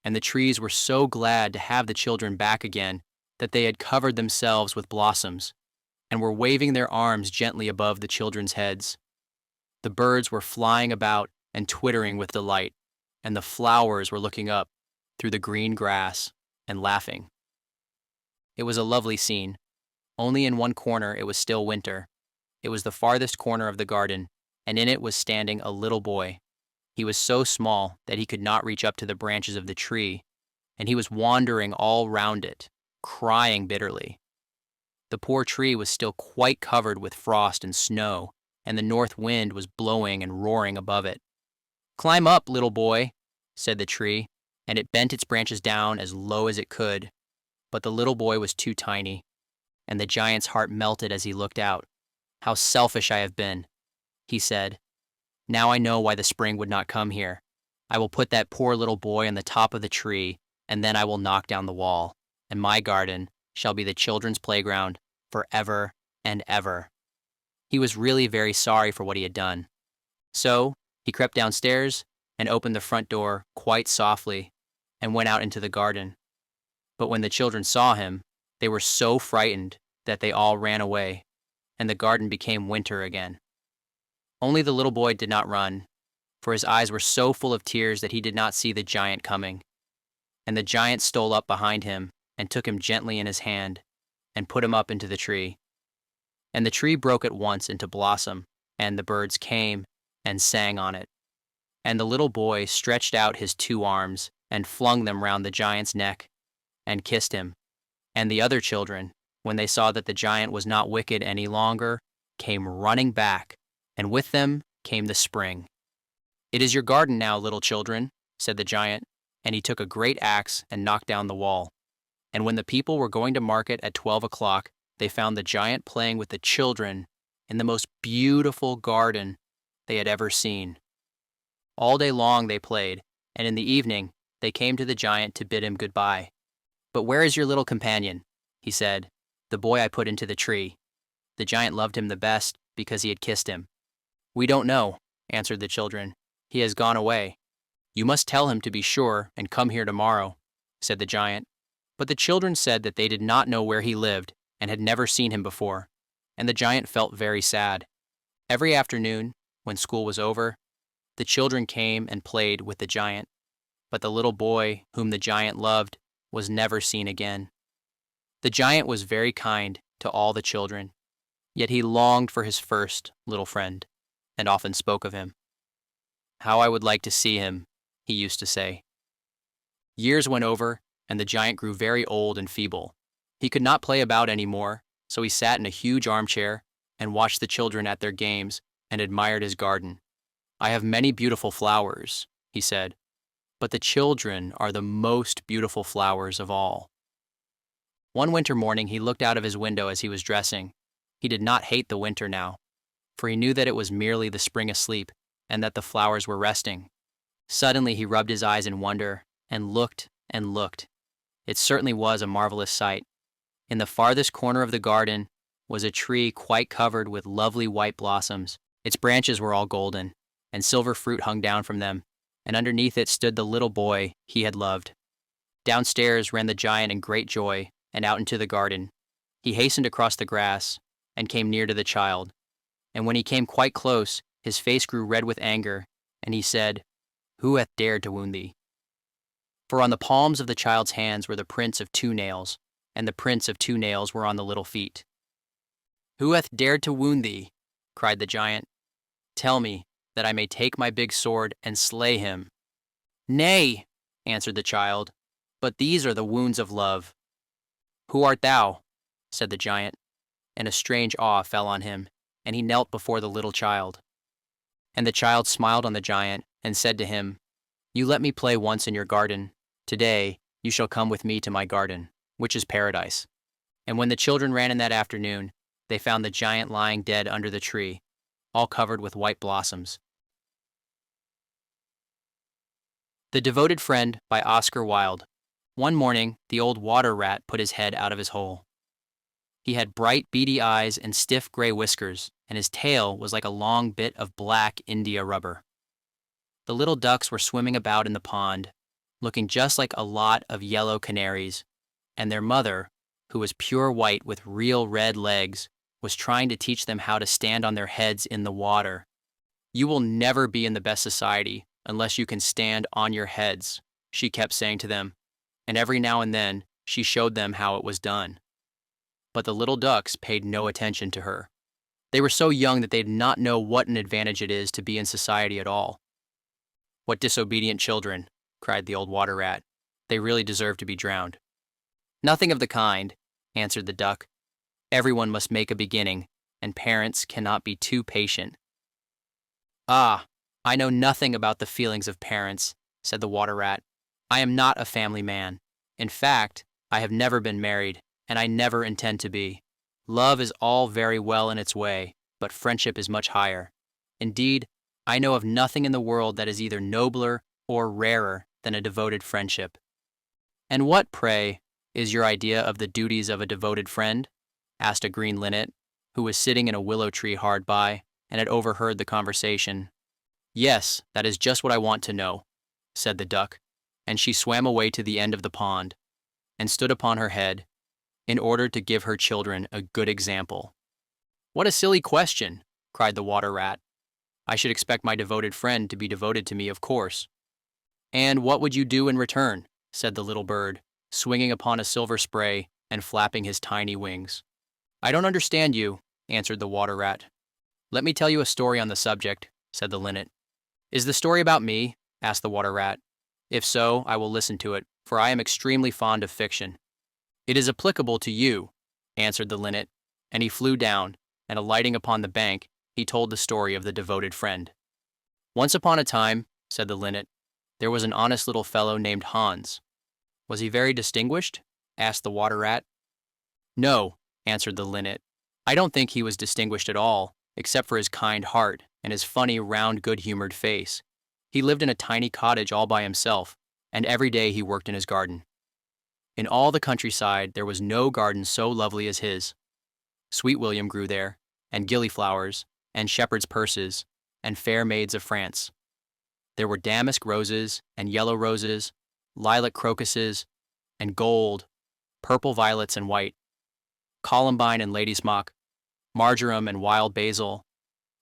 [SPEAKER 1] and the trees were so glad to have the children back again that they had covered themselves with blossoms, and were waving their arms gently above the children's heads. The birds were flying about and twittering with delight, and the flowers were looking up through the green grass and laughing. It was a lovely scene. Only in one corner it was still winter. It was the farthest corner of the garden, and in it was standing a little boy. He was so small that he could not reach up to the branches of the tree, and he was wandering all round it, crying bitterly. The poor tree was still quite covered with frost and snow, and the north wind was blowing and roaring above it. "Climb up, little boy," said the tree, and it bent its branches down as low as it could. But the little boy was too tiny, and the giant's heart melted as he looked out. "How selfish I have been," he said. "Now I know why the spring would not come here. I will put that poor little boy on the top of the tree, and then I will knock down the wall, and my garden shall be the children's playground forever and ever." He was really very sorry for what he had done. So he crept downstairs and opened the front door quite softly and went out into the garden. But when the children saw him, they were so frightened that they all ran away, and the garden became winter again. Only the little boy did not run, for his eyes were so full of tears that he did not see the giant coming. And the giant stole up behind him and took him gently in his hand and put him up into the tree. And the tree broke at once into blossom, and the birds came and sang on it. And the little boy stretched out his 2 arms and flung them round the giant's neck and kissed him. And the other children, when they saw that the giant was not wicked any longer, came running back, and with them came the spring. "It is your garden now, little children," said the giant, and he took a great axe and knocked down the wall. And when the people were going to market at 12 o'clock, they found the giant playing with the children in the most beautiful garden they had ever seen. All day long they played, and in the evening they came to the giant to bid him goodbye. "But where is your little companion?" he said. "The boy I put into the tree." The giant loved him the best because he had kissed him. "We don't know," answered the children. "He has gone away." "You must tell him to be sure and come here tomorrow," said the giant. But the children said that they did not know where he lived and had never seen him before, and the giant felt very sad. Every afternoon, when school was over, the children came and played with the giant, but the little boy whom the giant loved was never seen again. The giant was very kind to all the children, yet he longed for his first little friend, and often spoke of him. "How I would like to see him," he used to say. Years went over, and the giant grew very old and feeble. He could not play about any more, so he sat in a huge armchair and watched the children at their games and admired his garden. "I have many beautiful flowers," he said, "but the children are the most beautiful flowers of all." One winter morning he looked out of his window as he was dressing. He did not hate the winter now, for he knew that it was merely the spring asleep and that the flowers were resting. Suddenly he rubbed his eyes in wonder and looked and looked. It certainly was a marvelous sight. In the farthest corner of the garden was a tree quite covered with lovely white blossoms. Its branches were all golden, and silver fruit hung down from them, and underneath it stood the little boy he had loved. Downstairs ran the giant in great joy, and out into the garden. He hastened across the grass, and came near to the child. And when he came quite close, his face grew red with anger, and he said, "Who hath dared to wound thee?" For on the palms of the child's hands were the prints of 2 nails, and the prints of 2 nails were on the little feet. "Who hath dared to wound thee?" cried the giant. "Tell me, that I may take my big sword and slay him." "Nay," answered the child, "but these are the wounds of love." "Who art thou?" said the giant, and a strange awe fell on him, and he knelt before the little child. And the child smiled on the giant and said to him, "You let me play once in your garden. Today you shall come with me to my garden, which is paradise." And when the children ran in that afternoon, they found the giant lying dead under the tree, all covered with white blossoms. The Devoted Friend by Oscar Wilde. One morning, the old water rat put his head out of his hole. He had bright, beady eyes and stiff gray whiskers, and his tail was like a long bit of black India rubber. The little ducks were swimming about in the pond, looking just like a lot of yellow canaries, and their mother, who was pure white with real red legs, was trying to teach them how to stand on their heads in the water. "You will never be in the best society unless you can stand on your heads," she kept saying to them, and every now and then she showed them how it was done. But the little ducks paid no attention to her. They were so young that they did not know what an advantage it is to be in society at all. "What disobedient children," cried the old water rat. "They really deserve to be drowned." "Nothing of the kind," answered the duck. "Everyone must make a beginning, and parents cannot be too patient." "Ah, I know nothing about the feelings of parents," said the water rat. "I am not a family man. In fact, I have never been married, and I never intend to be. Love is all very well in its way, but friendship is much higher. Indeed, I know of nothing in the world that is either nobler or rarer than a devoted friendship." "And what, pray, is your idea of the duties of a devoted friend?" asked a green linnet, who was sitting in a willow tree hard by, and had overheard the conversation. "Yes, that is just what I want to know," said the duck, and she swam away to the end of the pond, and stood upon her head, in order to give her children a good example. "What a silly question!" cried the water rat. "I should expect my devoted friend to be devoted to me, of course." "And what would you do in return?" said the little bird, swinging upon a silver spray and flapping his tiny wings. "I don't understand you," answered the water rat. "Let me tell you a story on the subject," said the linnet. "Is the story about me?" asked the water rat. "If so, I will listen to it, for I am extremely fond of fiction." "It is applicable to you," answered the linnet, and he flew down, and alighting upon the bank, he told the story of the devoted friend. "Once upon a time," said the linnet, "there was an honest little fellow named Hans." "Was he very distinguished?" asked the water rat. "No," answered the linnet. "I don't think he was distinguished at all, except for his kind heart and his funny, round, good-humored face. He lived in a tiny cottage all by himself, and every day he worked in his garden. In all the countryside there was no garden so lovely as his. Sweet William grew there, and gillyflowers, and shepherd's purses, and fair maids of France. There were damask roses, and yellow roses, lilac crocuses, and gold, purple violets and white, columbine and ladysmock, marjoram and wild basil,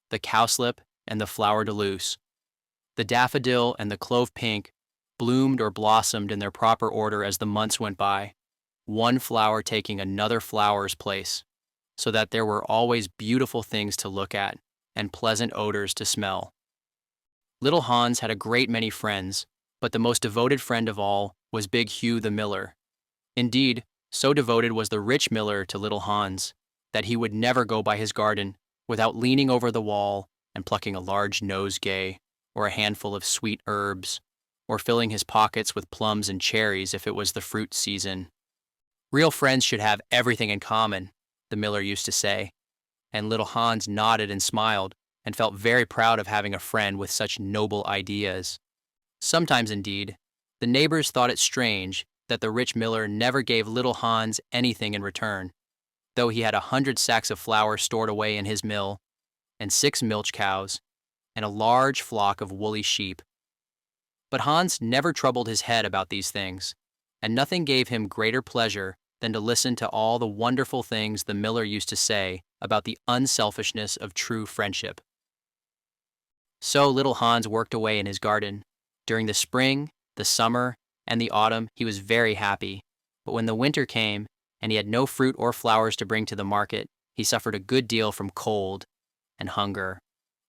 [SPEAKER 1] the cowslip and the flower de luce. The daffodil and the clove pink bloomed or blossomed in their proper order as the months went by, one flower taking another flower's place, so that there were always beautiful things to look at and pleasant odors to smell. Little Hans had a great many friends, but the most devoted friend of all was Big Hugh the miller. Indeed, so devoted was the rich miller to little Hans that he would never go by his garden without leaning over the wall and plucking a large nosegay or a handful of sweet herbs, or filling his pockets with plums and cherries if it was the fruit season. "Real friends should have everything in common," the miller used to say, and little Hans nodded and smiled and felt very proud of having a friend with such noble ideas. Sometimes, indeed, the neighbors thought it strange that the rich miller never gave little Hans anything in return, though he had 100 sacks of flour stored away in his mill, and 6 milch cows, and a large flock of woolly sheep. But Hans never troubled his head about these things, and nothing gave him greater pleasure than to listen to all the wonderful things the miller used to say about the unselfishness of true friendship. So little Hans worked away in his garden, during the spring, the summer, and the autumn he was very happy. But when the winter came, and he had no fruit or flowers to bring to the market, he suffered a good deal from cold and hunger,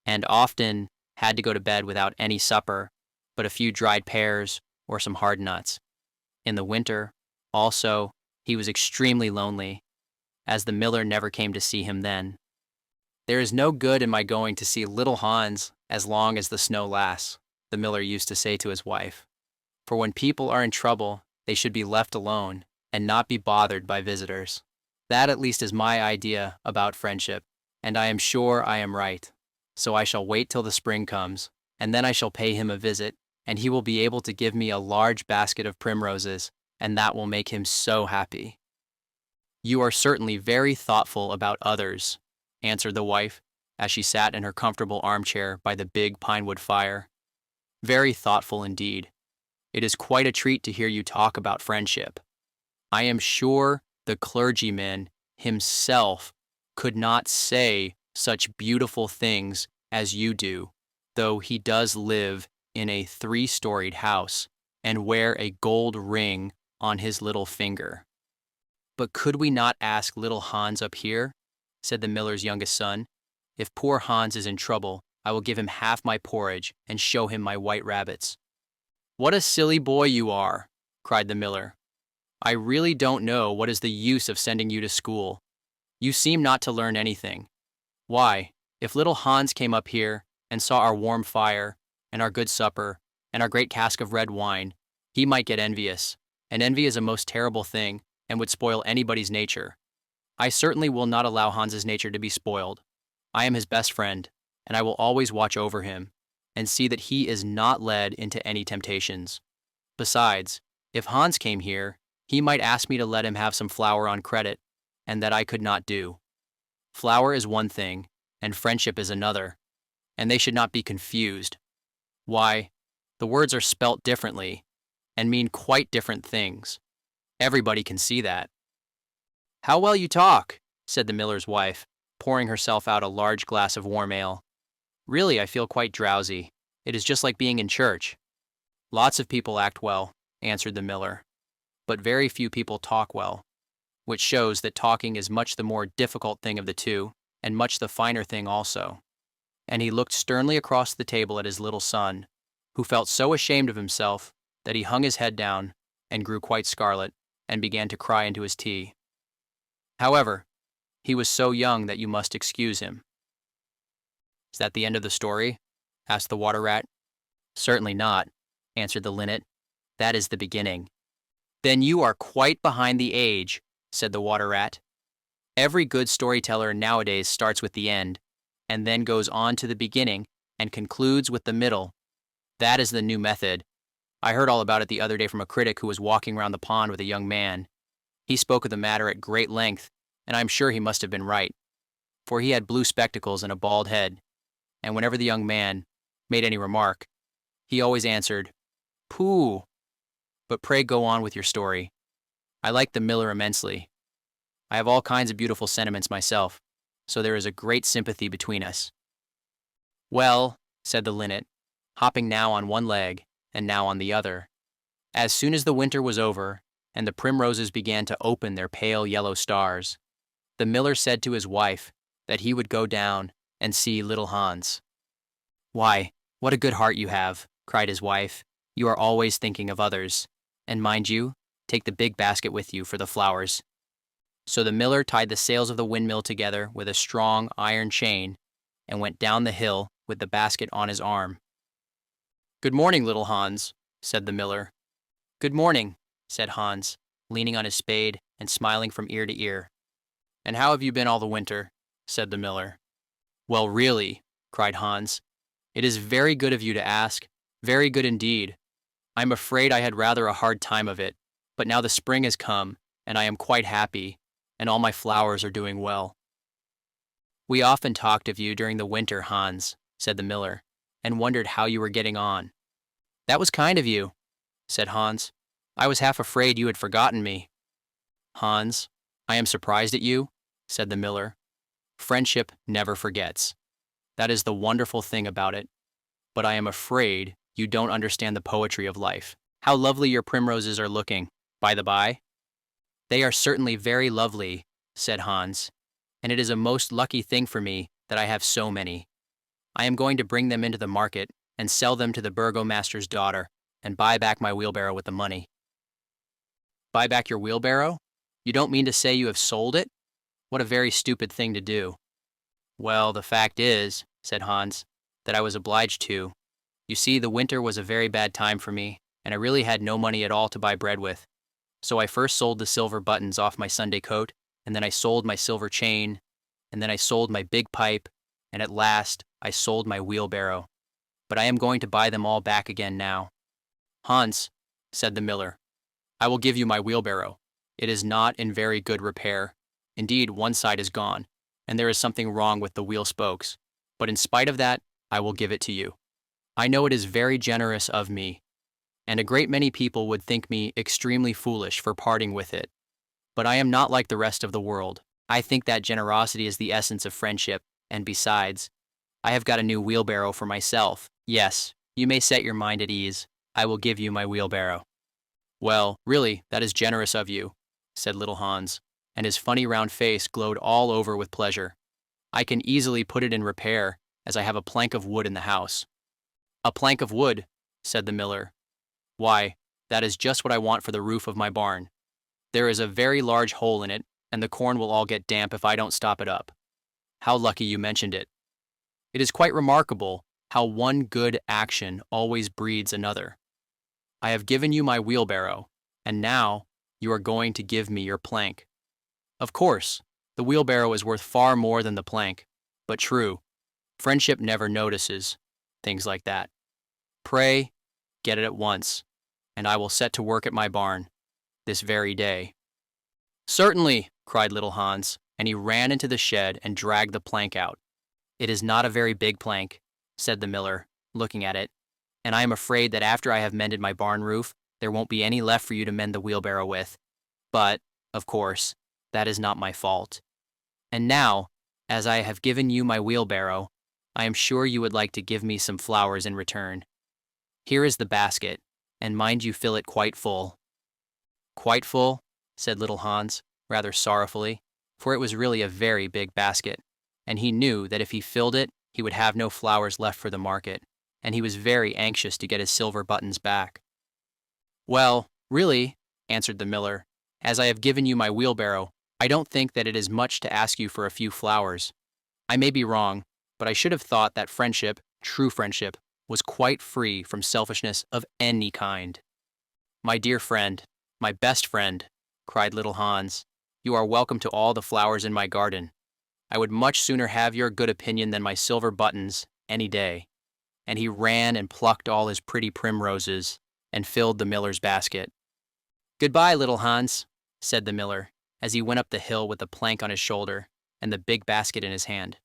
[SPEAKER 1] and often had to go to bed without any supper, but a few dried pears or some hard nuts. In the winter, also, he was extremely lonely, as the miller never came to see him then. "There is no good in my going to see little Hans as long as the snow lasts," the miller used to say to his wife. "For when people are in trouble, they should be left alone and not be bothered by visitors. That at least is my idea about friendship, and I am sure I am right. So I shall wait till the spring comes, and then I shall pay him a visit, and he will be able to give me a large basket of primroses, and that will make him so happy." "You are certainly very thoughtful about others," answered the wife, as she sat in her comfortable armchair by the big pinewood fire. "Very thoughtful indeed. It is quite a treat to hear you talk about friendship. I am sure the clergyman himself could not say such beautiful things as you do, though he does live in a 3-storied house and wear a gold ring on his little finger." "But could we not ask little Hans up here?" said the miller's youngest son. "If poor Hans is in trouble, I will give him half my porridge and show him my white rabbits." "What a silly boy you are!" cried the miller. "I really don't know what is the use of sending you to school. You seem not to learn anything. Why, if little Hans came up here and saw our warm fire, and our good supper, and our great cask of red wine, he might get envious, and envy is a most terrible thing, and would spoil anybody's nature. I certainly will not allow Hans's nature to be spoiled. I am his best friend, and I will always watch over him, and see that he is not led into any temptations. Besides, if Hans came here, he might ask me to let him have some flour on credit, and that I could not do. Flour is one thing, and friendship is another, and they should not be confused. Why, the words are spelt differently, and mean quite different things. Everybody can see that." "How well you talk," said the miller's wife, pouring herself out a large glass of warm ale. "Really, I feel quite drowsy. It is just like being in church." "Lots of people act well," answered the miller, "but very few people talk well, which shows that talking is much the more difficult thing of the two, and much the finer thing also." And he looked sternly across the table at his little son, who felt so ashamed of himself that he hung his head down and grew quite scarlet, and began to cry into his tea. However, he was so young that you must excuse him. "Is that the end of the story?" asked the water rat. "Certainly not," answered the linnet. "That is the beginning." "Then you are quite behind the age," said the water rat. "Every good storyteller nowadays starts with the end, and then goes on to the beginning and concludes with the middle. That is the new method. I heard all about it the other day from a critic who was walking round the pond with a young man. He spoke of the matter at great length, and I am sure he must have been right, for he had blue spectacles and a bald head, and whenever the young man made any remark, he always answered, 'Pooh! But pray go on with your story. I like the miller immensely. I have all kinds of beautiful sentiments myself, so there is a great sympathy between us.'" "Well," said the linnet, hopping now on one leg and now on the other, "as soon as the winter was over, and the primroses began to open their pale yellow stars, the miller said to his wife that he would go down and see little Hans. "Why, what a good heart you have," cried his wife. "You are always thinking of others. And mind you, take the big basket with you for the flowers." So the miller tied the sails of the windmill together with a strong iron chain and went down the hill with the basket on his arm. "Good morning, little Hans," said the miller. "Good morning," said Hans, leaning on his spade and smiling from ear to ear. "And how have you been all the winter?" said the miller. "Well, really," cried Hans, "it is very good of you to ask, very good indeed. I am afraid I had rather a hard time of it, but now the spring has come, and I am quite happy, and all my flowers are doing well." "We often talked of you during the winter, Hans," said the miller, "and wondered how you were getting on." "That was kind of you," said Hans. "I was half afraid you had forgotten me." "Hans, I am surprised at you," said the miller. "Friendship never forgets. That is the wonderful thing about it. But I am afraid you don't understand the poetry of life. How lovely your primroses are looking, by the by. They are certainly very lovely, said Hans, and it is a most lucky thing for me that I have so many. I am going to bring them into the market and sell them to the burgomaster's daughter and buy back my wheelbarrow with the money. Buy back your wheelbarrow? You don't mean to say you have sold it? What a very stupid thing to do. Well, the fact is, said Hans, that I was obliged to. You see, the winter was a very bad time for me, and I really had no money at all to buy bread with. So I first sold the silver buttons off my Sunday coat, and then I sold my silver chain, and then I sold my big pipe, and at last I sold my wheelbarrow. But I am going to buy them all back again now. Hans, said the miller, I will give you my wheelbarrow. It is not in very good repair. Indeed, one side is gone, and there is something wrong with the wheel spokes. But in spite of that, I will give it to you. I know it is very generous of me, and a great many people would think me extremely foolish for parting with it. But I am not like the rest of the world. I think that generosity is the essence of friendship, and besides, I have got a new wheelbarrow for myself. Yes, you may set your mind at ease. I will give you my wheelbarrow. Well, really, that is generous of you, said little Hans, and his funny round face glowed all over with pleasure. I can easily put it in repair, as I have a plank of wood in the house. A plank of wood, said the miller. Why, that is just what I want for the roof of my barn. There is a very large hole in it, and the corn will all get damp if I don't stop it up. How lucky you mentioned it. It is quite remarkable how one good action always breeds another. I have given you my wheelbarrow, and now you are going to give me your plank. Of course, the wheelbarrow is worth far more than the plank, but true, friendship never notices things like that. Pray, get it at once, and I will set to work at my barn this very day. Certainly, cried little Hans, and he ran into the shed and dragged the plank out. It is not a very big plank, said the miller, looking at it, and I am afraid that after I have mended my barn roof, there won't be any left for you to mend the wheelbarrow with. But, of course, that is not my fault. And now, as I have given you my wheelbarrow, I am sure you would like to give me some flowers in return. Here is the basket, and mind you fill it quite full. Quite full, said little Hans, rather sorrowfully, for it was really a very big basket, and he knew that if he filled it, he would have no flowers left for the market, and he was very anxious to get his silver buttons back. Well, really, answered the miller, as I have given you my wheelbarrow, I don't think that it is much to ask you for a few flowers. I may be wrong, but I should have thought that friendship, true friendship, was quite free from selfishness of any kind. My dear friend, my best friend, cried little Hans, you are welcome to all the flowers in my garden. I would much sooner have your good opinion than my silver buttons, any day. And he ran and plucked all his pretty primroses, and filled the miller's basket. Goodbye, little Hans, said the miller, as he went up the hill with the plank on his shoulder and the big basket in his hand.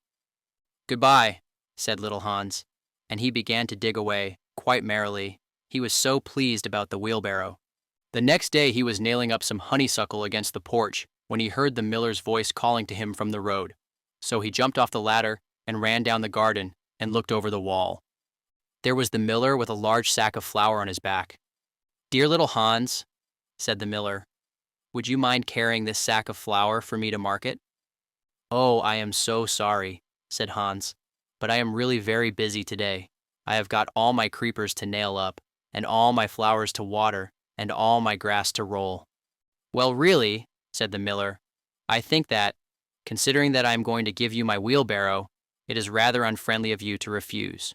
[SPEAKER 1] Goodbye, said little Hans, and he began to dig away, quite merrily. He was so pleased about the wheelbarrow. The next day he was nailing up some honeysuckle against the porch when he heard the miller's voice calling to him from the road. So he jumped off the ladder and ran down the garden and looked over the wall. There was the miller with a large sack of flour on his back. Dear little Hans, said the miller, would you mind carrying this sack of flour for me to market? Oh, I am so sorry, said Hans, but I am really very busy today. I have got all my creepers to nail up, and all my flowers to water, and all my grass to roll. Well, really, said the miller, I think that, considering that I am going to give you my wheelbarrow, it is rather unfriendly of you to refuse.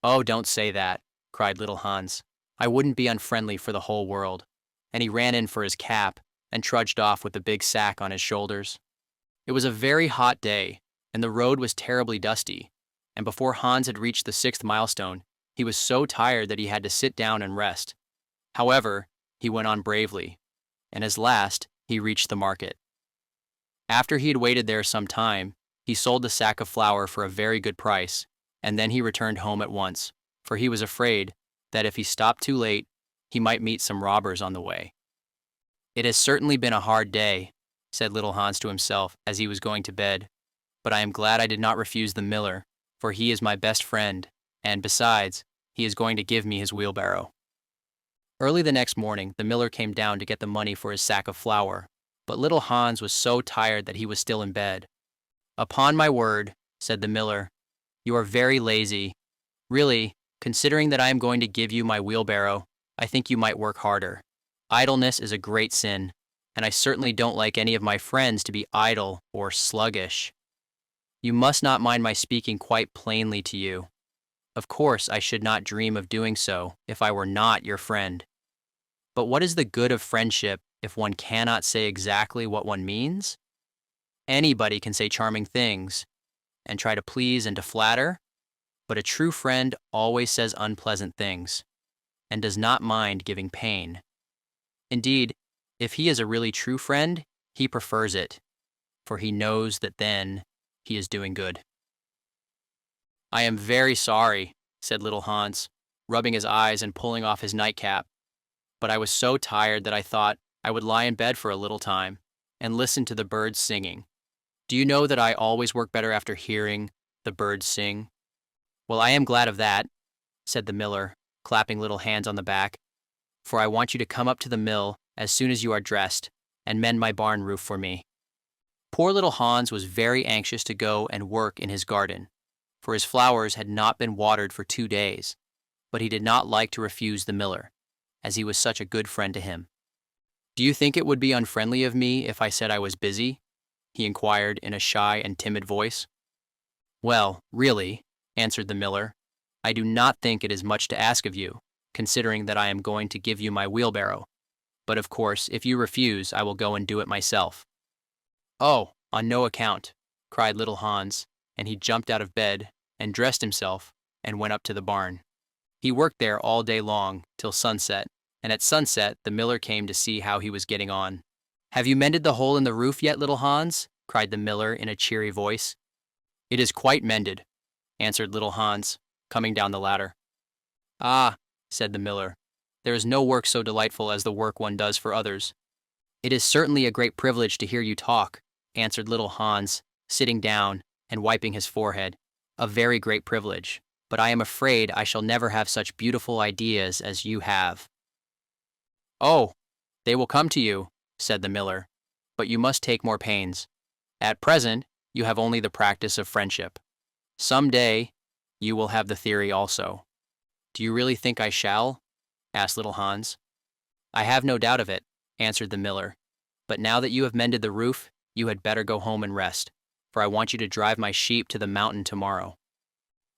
[SPEAKER 1] Oh, don't say that, cried little Hans. I wouldn't be unfriendly for the whole world. And he ran in for his cap and trudged off with the big sack on his shoulders. It was a very hot day, and the road was terribly dusty, and before Hans had reached the 6th milestone, he was so tired that he had to sit down and rest. However, he went on bravely, and at last he reached the market. After he had waited there some time, he sold the sack of flour for a very good price, and then he returned home at once, for he was afraid that if he stopped too late, he might meet some robbers on the way. It has certainly been a hard day, said little Hans to himself as he was going to bed, but I am glad I did not refuse the miller, for he is my best friend, and besides, he is going to give me his wheelbarrow. Early the next morning, the miller came down to get the money for his sack of flour, but little Hans was so tired that he was still in bed. "Upon my word," said the miller, "you are very lazy. Really, considering that I am going to give you my wheelbarrow, I think you might work harder. Idleness is a great sin, and I certainly don't like any of my friends to be idle or sluggish. You must not mind my speaking quite plainly to you. Of course, I should not dream of doing so if I were not your friend. But what is the good of friendship if one cannot say exactly what one means? Anybody can say charming things and try to please and to flatter, but a true friend always says unpleasant things and does not mind giving pain. Indeed, if he is a really true friend, he prefers it, for he knows that then he is doing good." "I am very sorry," said little Hans, rubbing his eyes and pulling off his nightcap, "but I was so tired that I thought I would lie in bed for a little time and listen to the birds singing. Do you know that I always work better after hearing the birds sing?" "Well, I am glad of that," said the miller, clapping little Hans on the back, "for I want you to come up to the mill as soon as you are dressed and mend my barn roof for me." Poor little Hans was very anxious to go and work in his garden, for his flowers had not been watered for 2 days, but he did not like to refuse the miller, as he was such a good friend to him. "Do you think it would be unfriendly of me if I said I was busy?" he inquired in a shy and timid voice. "Well, really," answered the miller, "I do not think it is much to ask of you, considering that I am going to give you my wheelbarrow. But of course, if you refuse, I will go and do it myself." "Oh, on no account," cried little Hans, and he jumped out of bed and dressed himself and went up to the barn. He worked there all day long till sunset, and at sunset the miller came to see how he was getting on. "Have you mended the hole in the roof yet, little Hans?" cried the miller in a cheery voice. "It is quite mended," answered little Hans, coming down the ladder. "Ah," said the miller, "there is no work so delightful as the work one does for others." "It is certainly a great privilege to hear you talk," answered little Hans, sitting down and wiping his forehead. "A very great privilege, but I am afraid I shall never have such beautiful ideas as you have." "Oh, they will come to you," said the miller, "but you must take more pains. At present, you have only the practice of friendship. Some day, you will have the theory also." "Do you really think I shall?" asked little Hans. "I have no doubt of it," answered the miller, "but now that you have mended the roof, you had better go home and rest, for I want you to drive my sheep to the mountain tomorrow."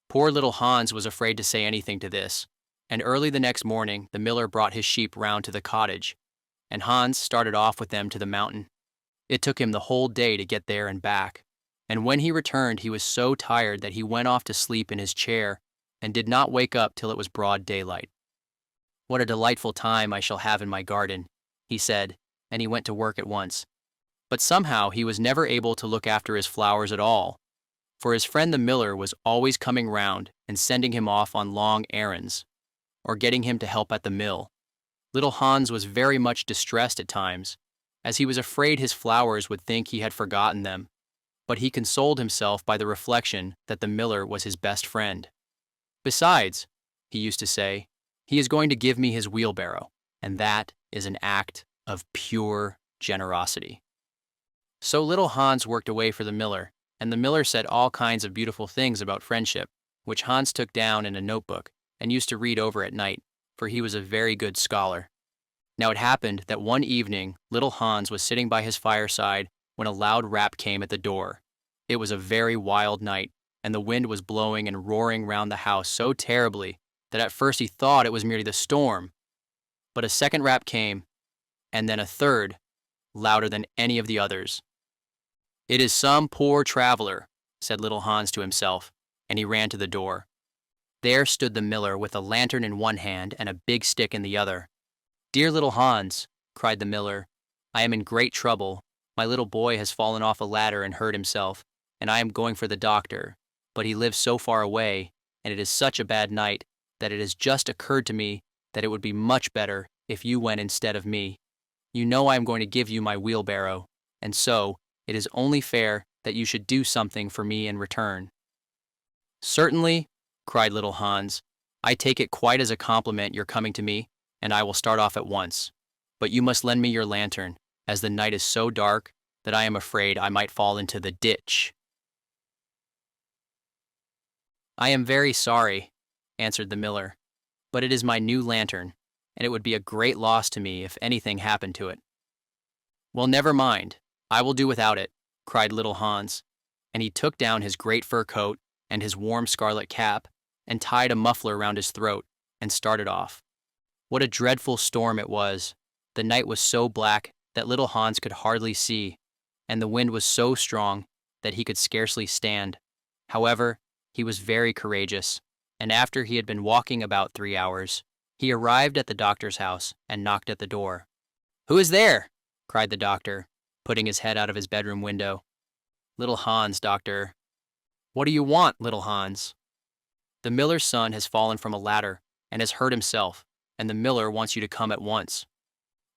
[SPEAKER 1] Poor little Hans was afraid to say anything to this, and early the next morning the miller brought his sheep round to the cottage, and Hans started off with them to the mountain. It took him the whole day to get there and back, and when he returned he was so tired that he went off to sleep in his chair and did not wake up till it was broad daylight. "What a delightful time I shall have in my garden," he said, and he went to work at once. But somehow he was never able to look after his flowers at all, for his friend the miller was always coming round and sending him off on long errands, or getting him to help at the mill. Little Hans was very much distressed at times, as he was afraid his flowers would think he had forgotten them, but he consoled himself by the reflection that the miller was his best friend. "Besides," he used to say, "he is going to give me his wheelbarrow, and that is an act of pure generosity." So little Hans worked away for the miller, and the miller said all kinds of beautiful things about friendship, which Hans took down in a notebook and used to read over at night, for he was a very good scholar. Now it happened that one evening little Hans was sitting by his fireside when a loud rap came at the door. It was a very wild night, and the wind was blowing and roaring round the house so terribly that at first he thought it was merely the storm. But a second rap came, and then a third, louder than any of the others. "It is some poor traveler," said little Hans to himself, and he ran to the door. There stood the miller with a lantern in one hand and a big stick in the other. "Dear little Hans," cried the miller, "I am in great trouble. My little boy has fallen off a ladder and hurt himself, and I am going for the doctor, but he lives so far away, and it is such a bad night, that it has just occurred to me that it would be much better if you went instead of me. You know I am going to give you my wheelbarrow, and so it is only fair that you should do something for me in return." "Certainly," cried little Hans. "I take it quite as a compliment your coming to me, and I will start off at once. But you must lend me your lantern, as the night is so dark that I am afraid I might fall into the ditch." "I am very sorry," answered the miller, "but it is my new lantern, and it would be a great loss to me if anything happened to it." "Well, never mind. I will do without it," cried little Hans, and he took down his great fur coat and his warm scarlet cap and tied a muffler round his throat and started off. What a dreadful storm it was! The night was so black that little Hans could hardly see, and the wind was so strong that he could scarcely stand. However, he was very courageous, and after he had been walking about 3 hours, he arrived at the doctor's house and knocked at the door. "Who is there?" cried the doctor, putting his head out of his bedroom window. "Little Hans, doctor." "What do you want, little Hans?" "The miller's son has fallen from a ladder and has hurt himself, and the miller wants you to come at once."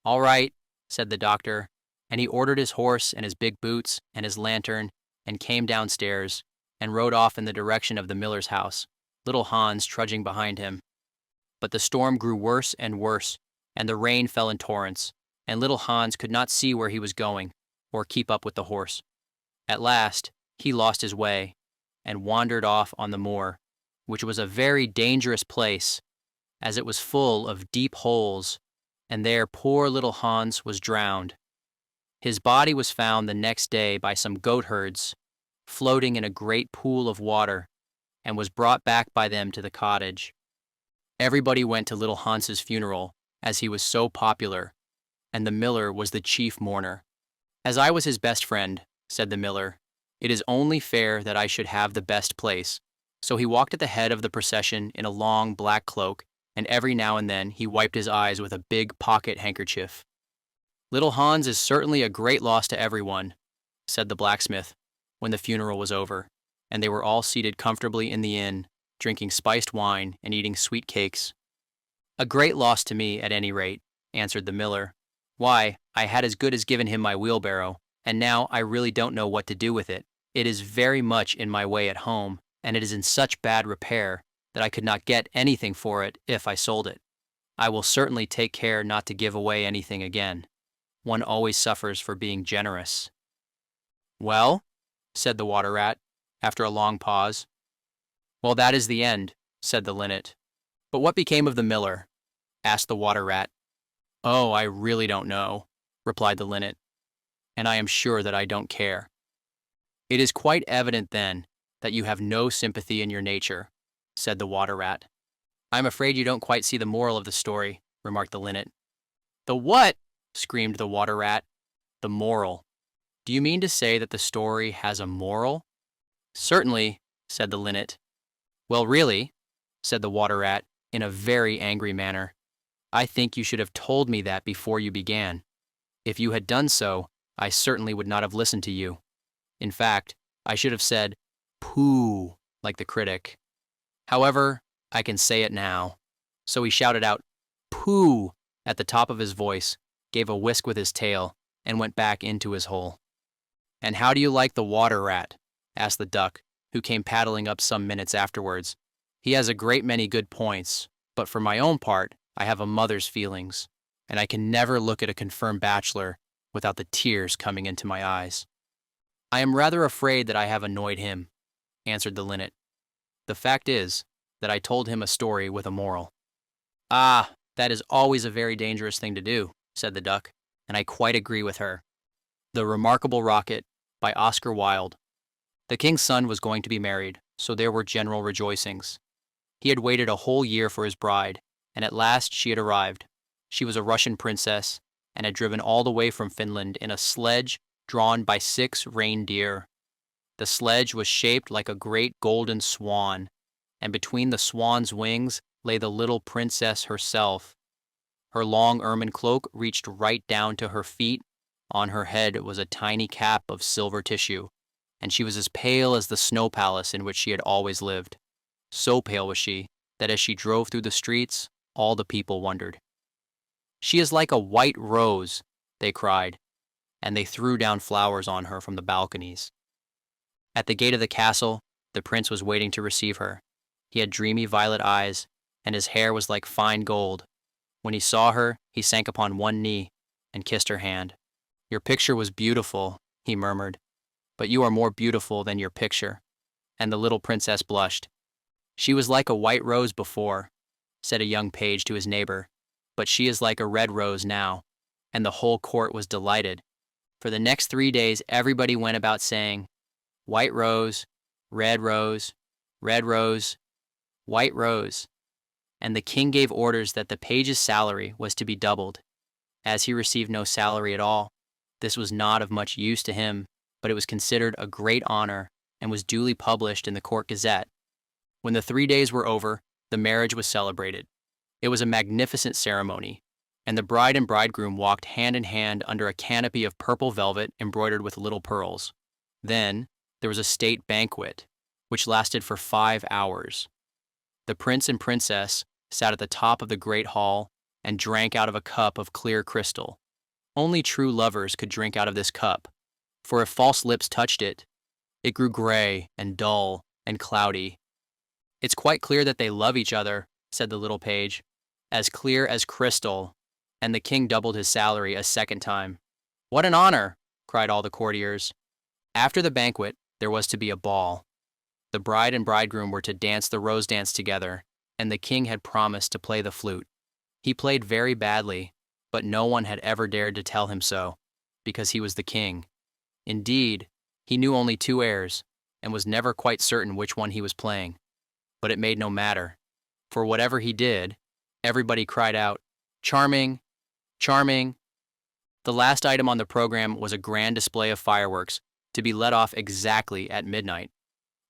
[SPEAKER 1] "All right," said the doctor, and he ordered his horse and his big boots and his lantern and came downstairs and rode off in the direction of the miller's house, little Hans trudging behind him. But the storm grew worse and worse, and the rain fell in torrents, and little Hans could not see where he was going or keep up with the horse. At last he lost his way and wandered off on the moor, which was a very dangerous place, as it was full of deep holes, and there poor little Hans was drowned. His body was found the next day by some goatherds, floating in a great pool of water, and was brought back by them to the cottage. Everybody went to little Hans's funeral, as he was so popular, and the miller was the chief mourner. "As I was his best friend," said the miller, "it is only fair that I should have the best place." So he walked at the head of the procession in a long black cloak, and every now and then he wiped his eyes with a big pocket handkerchief. "Little Hans is certainly a great loss to everyone," said the blacksmith, when the funeral was over, and they were all seated comfortably in the inn, drinking spiced wine and eating sweet cakes. "A great loss to me, at any rate," answered the miller. "Why, I had as good as given him my wheelbarrow, and now I really don't know what to do with it. It is very much in my way at home, and it is in such bad repair that I could not get anything for it if I sold it. I will certainly take care not to give away anything again. One always suffers for being generous." "Well?" said the water rat, after a long pause. "Well, that is the end," said the linnet. "But what became of the miller?" asked the water rat. "Oh, I really don't know," replied the linnet, "and I am sure that I don't care." "It is quite evident, then, that you have no sympathy in your nature," said the water rat. "I'm afraid you don't quite see the moral of the story," remarked the linnet. "The what?" screamed the water rat. "The moral. Do you mean to say that the story has a moral?" "Certainly," said the linnet. "Well, really," said the water rat, in a very angry manner, "I think you should have told me that before you began. If you had done so, I certainly would not have listened to you. In fact, I should have said, 'Pooh,' like the critic. However, I can say it now." So he shouted out, "Pooh," at the top of his voice, gave a whisk with his tail, and went back into his hole. "And how do you like the water rat?" asked the duck, who came paddling up some minutes afterwards. "He has a great many good points, but for my own part, I have a mother's feelings, and I can never look at a confirmed bachelor without the tears coming into my eyes." "I am rather afraid that I have annoyed him," answered the linnet. "The fact is that I told him a story with a moral." "Ah, that is always a very dangerous thing to do," said the duck, "and I quite agree with her." The Remarkable Rocket by Oscar Wilde. The king's son was going to be married, so there were general rejoicings. He had waited a whole year for his bride, and at last she had arrived. She was a Russian princess, and had driven all the way from Finland in a sledge drawn by 6 reindeer. The sledge was shaped like a great golden swan, and between the swan's wings lay the little princess herself. Her long ermine cloak reached right down to her feet. On her head was a tiny cap of silver tissue, and she was as pale as the snow palace in which she had always lived. So pale was she that as she drove through the streets, all the people wondered. "She is like a white rose," they cried, and they threw down flowers on her from the balconies. At the gate of the castle, the prince was waiting to receive her. He had dreamy violet eyes, and his hair was like fine gold. When he saw her, he sank upon one knee and kissed her hand. "Your picture was beautiful," he murmured, "but you are more beautiful than your picture." And the little princess blushed. "She was like a white rose before," said a young page to his neighbor, "but she is like a red rose now." And the whole court was delighted. For the next 3 days, everybody went about saying, "White rose, red rose, red rose, white rose." And the king gave orders that the page's salary was to be doubled. As he received no salary at all, this was not of much use to him, but it was considered a great honor and was duly published in the court gazette. When the 3 days were over, the marriage was celebrated. It was a magnificent ceremony, and the bride and bridegroom walked hand in hand under a canopy of purple velvet embroidered with little pearls. Then there was a state banquet, which lasted for 5 hours. The prince and princess sat at the top of the great hall and drank out of a cup of clear crystal. Only true lovers could drink out of this cup, for if false lips touched it, it grew gray and dull and cloudy. "It's quite clear that they love each other," said the little page, "as clear as crystal," and the king doubled his salary a second time. "What an honor!" cried all the courtiers. After the banquet, there was to be a ball. The bride and bridegroom were to dance the rose dance together, and the king had promised to play the flute. He played very badly, but no one had ever dared to tell him so, because he was the king. Indeed, he knew only 2 airs, and was never quite certain which one he was playing. But it made no matter, for whatever he did, everybody cried out, "Charming! Charming!" The last item on the program was a grand display of fireworks, to be let off exactly at midnight.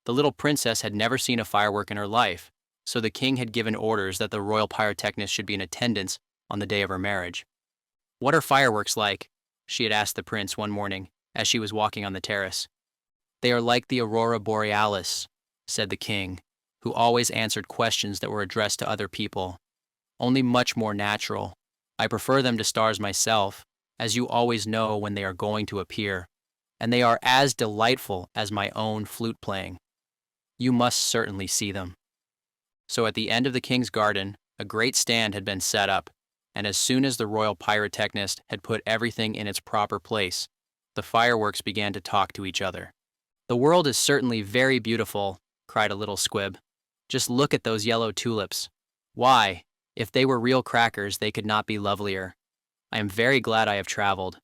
[SPEAKER 1] The little princess had never seen a firework in her life, so the king had given orders that the royal pyrotechnist should be in attendance on the day of her marriage. "What are fireworks like?" she had asked the prince one morning as she was walking on the terrace. "They are like the aurora borealis," said the king, who always answered questions that were addressed to other people, "only much more natural. I prefer them to stars myself, as you always know when they are going to appear, and they are as delightful as my own flute playing. You must certainly see them." So at the end of the king's garden, a great stand had been set up, and as soon as the royal pyrotechnist had put everything in its proper place, the fireworks began to talk to each other. "The world is certainly very beautiful," cried a little squib. "Just look at those yellow tulips. Why, if they were real crackers, they could not be lovelier. I am very glad I have traveled.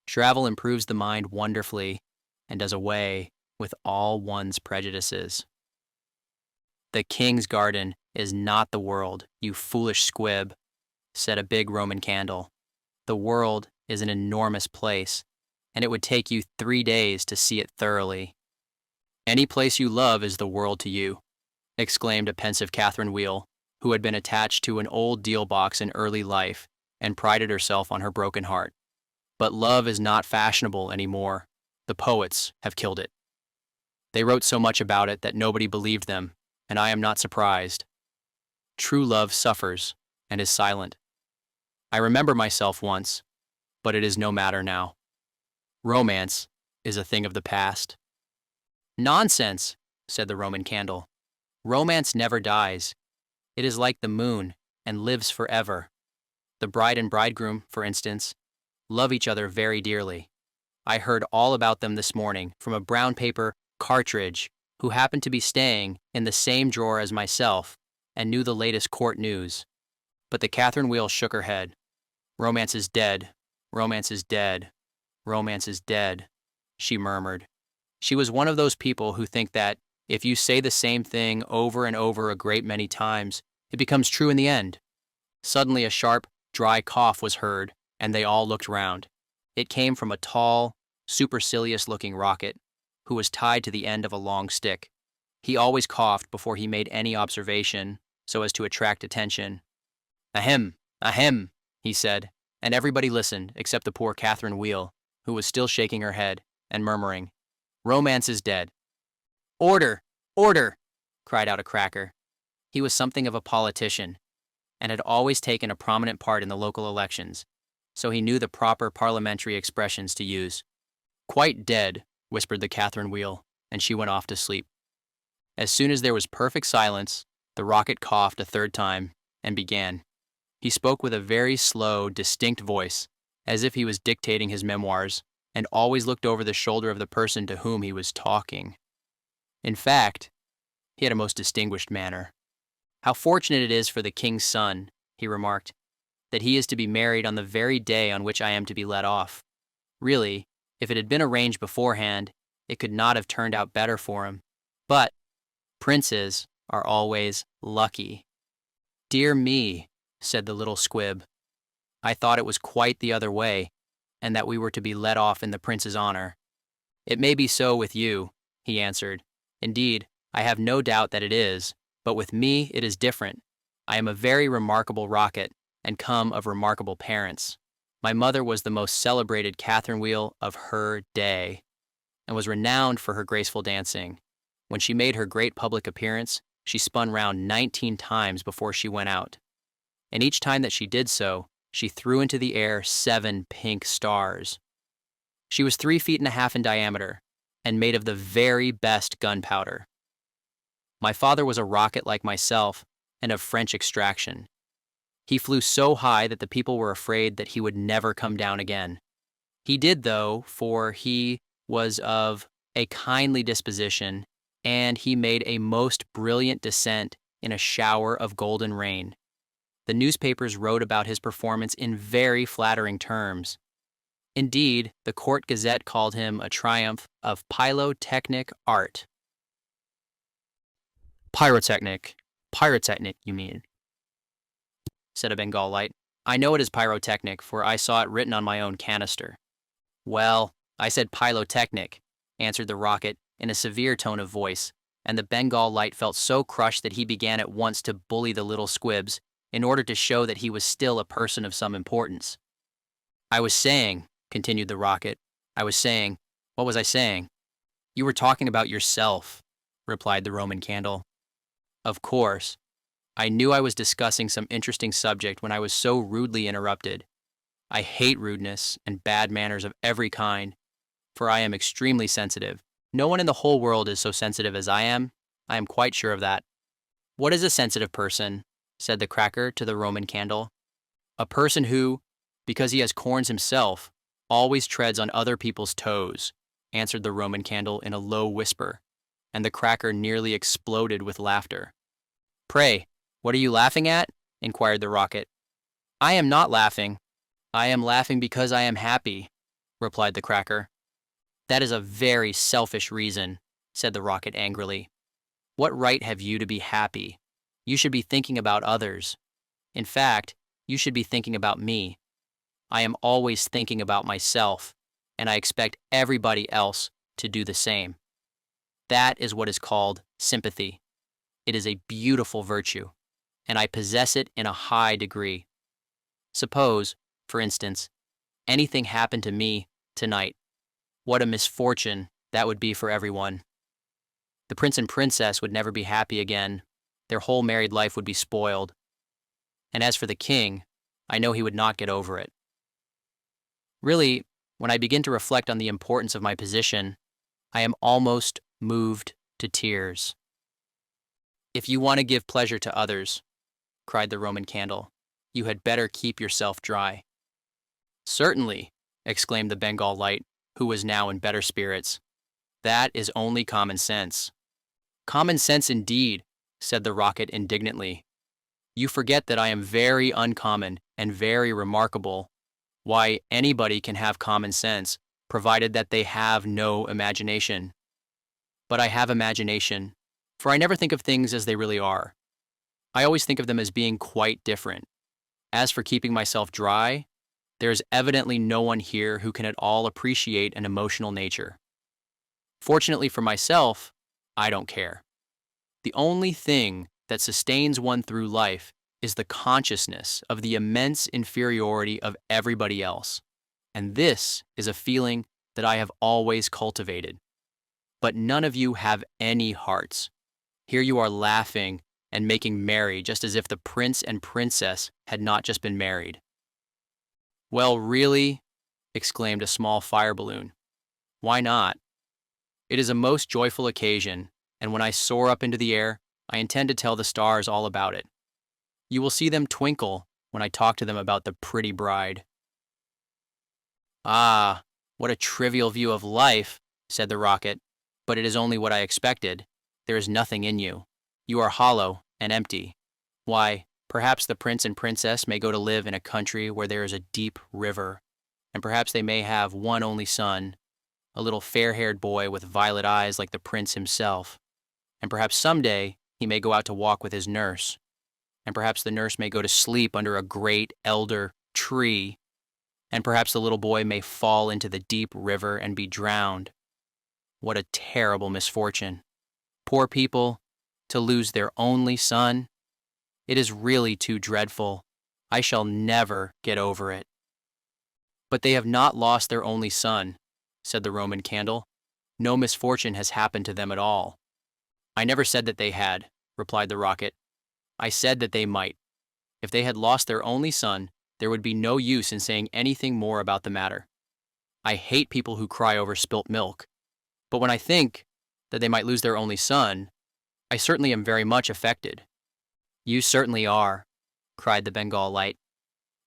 [SPEAKER 1] Travel improves the mind wonderfully and does away with all one's prejudices." "The king's garden is not the world, you foolish squib," said a big Roman candle. "The world is an enormous place, and it would take you 3 days to see it thoroughly." "Any place you love is the world to you," exclaimed a pensive Catherine Wheel, who had been attached to an old deal box in early life and prided herself on her broken heart. "But love is not fashionable any more. The poets have killed it. They wrote so much about it that nobody believed them, and I am not surprised. True love suffers and is silent. I remember myself once, but it is no matter now. Romance is a thing of the past." "Nonsense," said the Roman candle. "Romance never dies. It is like the moon and lives forever. The bride and bridegroom, for instance, love each other very dearly. I heard all about them this morning from a brown paper cartridge who happened to be staying in the same drawer as myself and knew the latest court news." But the Catherine Wheel shook her head. "Romance is dead. Romance is dead. Romance is dead," she murmured. She was one of those people who think that if you say the same thing over and over a great many times, it becomes true in the end. Suddenly a sharp, dry cough was heard, and they all looked round. It came from a tall, supercilious-looking rocket, who was tied to the end of a long stick. He always coughed before he made any observation, so as to attract attention. "Ahem, ahem," he said, and everybody listened except the poor Catherine Wheel, who was still shaking her head and murmuring, "Romance is dead." "Order! Order!" cried out a cracker. He was something of a politician, and had always taken a prominent part in the local elections, so he knew the proper parliamentary expressions to use. "Quite dead," whispered the Catherine Wheel, and she went off to sleep. As soon as there was perfect silence, the rocket coughed a third time and began. He spoke with a very slow, distinct voice, as if he was dictating his memoirs, and always looked over the shoulder of the person to whom he was talking. In fact, he had a most distinguished manner. "How fortunate it is for the king's son," he remarked, "that he is to be married on the very day on which I am to be let off. Really, if it had been arranged beforehand, it could not have turned out better for him. But princes are always lucky." "Dear me," said the little squib, "I thought it was quite the other way, and that we were to be let off in the prince's honor." "It may be so with you," he answered. "Indeed, I have no doubt that it is, but with me it is different. I am a very remarkable rocket, and come of remarkable parents. My mother was the most celebrated Catherine wheel of her day, and was renowned for her graceful dancing. When she made her great public appearance, she spun round 19 times before she went out, and each time that she did so, she threw into the air 7 pink stars. She was 3.5 feet in diameter, and made of the very best gunpowder. My father was a rocket like myself, and of French extraction. He flew so high that the people were afraid that he would never come down again. He did, though, for he was of a kindly disposition, and he made a most brilliant descent in a shower of golden rain. The newspapers wrote about his performance in very flattering terms. Indeed, the court gazette called him a triumph of pyrotechnic art. Pyrotechnic, you mean, said a Bengal light. "I know it is pyrotechnic, for I saw it written on my own canister." "Well, I said pyrotechnic," answered the rocket in a severe tone of voice, and the Bengal light felt so crushed that he began at once to bully the little squibs in order to show that he was still a person of some importance. "I was saying," continued the rocket, "what was I saying?" "You were talking about yourself," replied the Roman candle. "Of course. I knew I was discussing some interesting subject when I was so rudely interrupted. I hate rudeness and bad manners of every kind, for I am extremely sensitive. No one in the whole world is so sensitive as I am quite sure of that." "What is a sensitive person?" said the cracker to the Roman candle. "A person who, because he has corns himself, always treads on other people's toes," answered the Roman candle in a low whisper, and the cracker nearly exploded with laughter. "Pray, what are you laughing at?" inquired the rocket. "I am not laughing. I am laughing because I am happy," replied the cracker. "That is a very selfish reason," said the rocket angrily. "What right have you to be happy? You should be thinking about others. In fact, you should be thinking about me. I am always thinking about myself, and I expect everybody else to do the same. That is what is called sympathy. It is a beautiful virtue, and I possess it in a high degree. Suppose, for instance, anything happened to me tonight. What a misfortune that would be for everyone. The prince and princess would never be happy again. Their whole married life would be spoiled. And as for the king, I know he would not get over it. Really, when I begin to reflect on the importance of my position, I am almost moved to tears." "If you want to give pleasure to others," cried the Roman candle, "you had better keep yourself dry." "Certainly," exclaimed the Bengal light, who was now in better spirits. "That is only common sense." "Common sense indeed," said the rocket indignantly. "You forget that I am very uncommon and very remarkable. Why, anybody can have common sense, provided that they have no imagination. But I have imagination, for I never think of things as they really are. I always think of them as being quite different. As for keeping myself dry, there is evidently no one here who can at all appreciate an emotional nature. Fortunately for myself, I don't care. The only thing that sustains one through life is the consciousness of the immense inferiority of everybody else, and this is a feeling that I have always cultivated. But none of you have any hearts. Here you are laughing and making merry just as if the prince and princess had not just been married." "Well, really," exclaimed a small fire balloon, "why not? It is a most joyful occasion, and when I soar up into the air, I intend to tell the stars all about it. You will see them twinkle when I talk to them about the pretty bride. Ah, what a trivial view of life, said the rocket, but it is only what I expected. There is nothing in you. You are hollow and empty. Why, perhaps the prince and princess may go to live in a country where there is a deep river, and perhaps they may have one only son, a little fair-haired boy with violet eyes like the prince himself, and perhaps someday he may go out to walk with his nurse, and perhaps the nurse may go to sleep under a great elder tree, and perhaps the little boy may fall into the deep river and be drowned. What a terrible misfortune. Poor people, to lose their only son. It is really too dreadful. I shall never get over it. But they have not lost their only son, said the Roman candle. No misfortune has happened to them at all. I never said that they had, replied the rocket. I said that they might. If they had lost their only son, there would be no use in saying anything more about the matter. I hate people who cry over spilt milk. But when I think that they might lose their only son, I certainly am very much affected. You certainly are, cried the Bengal light.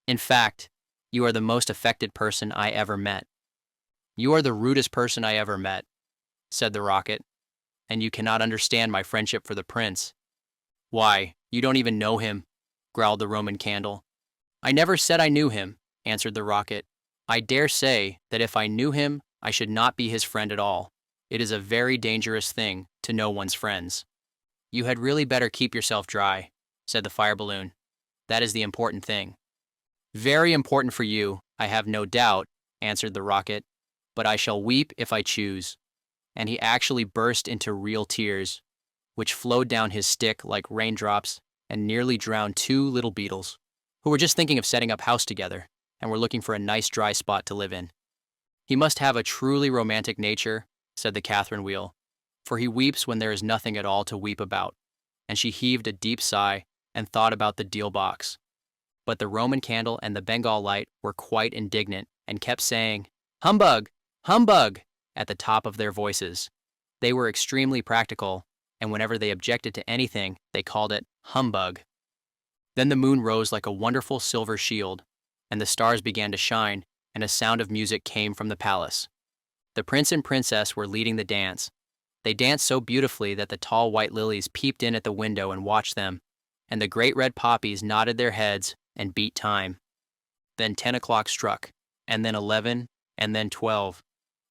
[SPEAKER 1] In fact, you are the most affected person I ever met. You are the rudest person I ever met, said the rocket, and you cannot understand my friendship for the prince. Why, you don't even know him, growled the Roman candle. I never said I knew him, answered the rocket. I dare say that if I knew him, I should not be his friend at all. It is a very dangerous thing to know one's friends. You had really better keep yourself dry, said the fire balloon. That is the important thing. Very important for you, I have no doubt, answered the rocket, but I shall weep if I choose. And he actually burst into real tears, which flowed down his stick like raindrops and nearly drowned two little beetles, who were just thinking of setting up house together and were looking for a nice dry spot to live in. He must have a truly romantic nature, said the Catherine wheel, for he weeps when there is nothing at all to weep about. And she heaved a deep sigh and thought about the deal box. But the Roman candle and the Bengal light were quite indignant and kept saying, "Humbug! Humbug!" at the top of their voices. They were extremely practical, and whenever they objected to anything, they called it humbug. Then the moon rose like a wonderful silver shield, and the stars began to shine, and a sound of music came from the palace. The prince and princess were leading the dance. They danced so beautifully that the tall white lilies peeped in at the window and watched them, and the great red poppies nodded their heads and beat time. Then 10 o'clock struck, and then 11, and then 12.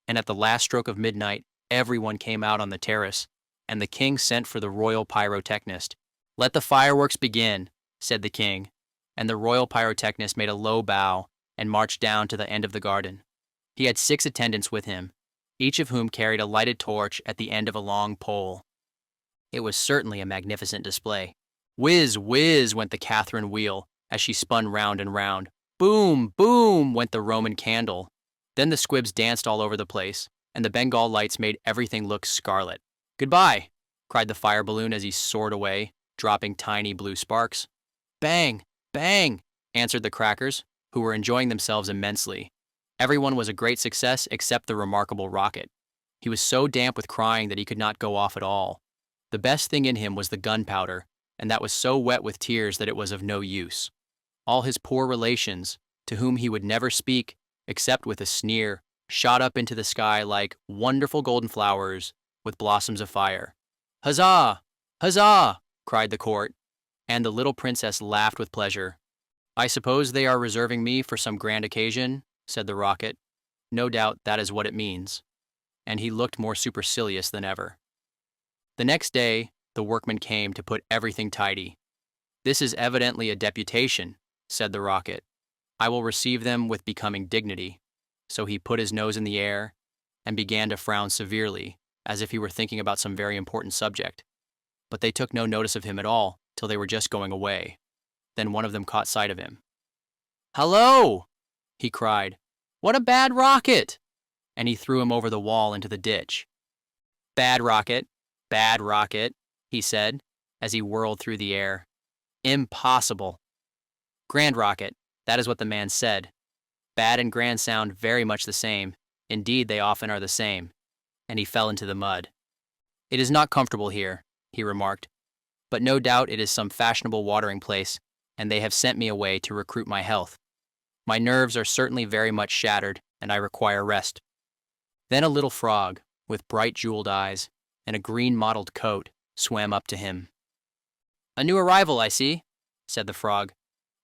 [SPEAKER 1] And at the last stroke of midnight, everyone came out on the terrace, and the king sent for the royal pyrotechnist. "Let the fireworks begin," said the king, and the royal pyrotechnist made a low bow and marched down to the end of the garden. He had 6 attendants with him, each of whom carried a lighted torch at the end of a long pole. It was certainly a magnificent display. Whiz, whiz went the Catherine wheel as she spun round and round. Boom, boom went the Roman candle. Then the squibs danced all over the place, and the Bengal lights made everything look scarlet. "Goodbye," cried the fire balloon as he soared away, dropping tiny blue sparks. Bang, bang, answered the crackers, who were enjoying themselves immensely. Everyone was a great success except the remarkable rocket. He was so damp with crying that he could not go off at all. The best thing in him was the gunpowder, and that was so wet with tears that it was of no use. All his poor relations, to whom he would never speak, except with a sneer, shot up into the sky like wonderful golden flowers with blossoms of fire. "Huzzah! Huzzah!" cried the court, and the little princess laughed with pleasure. "I suppose they are reserving me for some grand occasion," said the rocket. "No doubt that is what it means." And he looked more supercilious than ever. The next day, the workmen came to put everything tidy. "This is evidently a deputation," said the rocket. "I will receive them with becoming dignity." So he put his nose in the air and began to frown severely, as if he were thinking about some very important subject. But they took no notice of him at all till they were just going away. Then one of them caught sight of him. "Hello!" he cried. "What a bad rocket!" And he threw him over the wall into the ditch. Bad rocket," he said, as he whirled through the air. "Impossible." "Grand rocket," that is what the man said. Bad and grand sound very much the same. Indeed, they often are the same. And he fell into the mud. "It is not comfortable here," he remarked, "but no doubt it is some fashionable watering place, and they have sent me away to recruit my health. My nerves are certainly very much shattered, and I require rest." Then a little frog, with bright jeweled eyes and a green mottled coat, swam up to him. "A new arrival, I see," said the frog.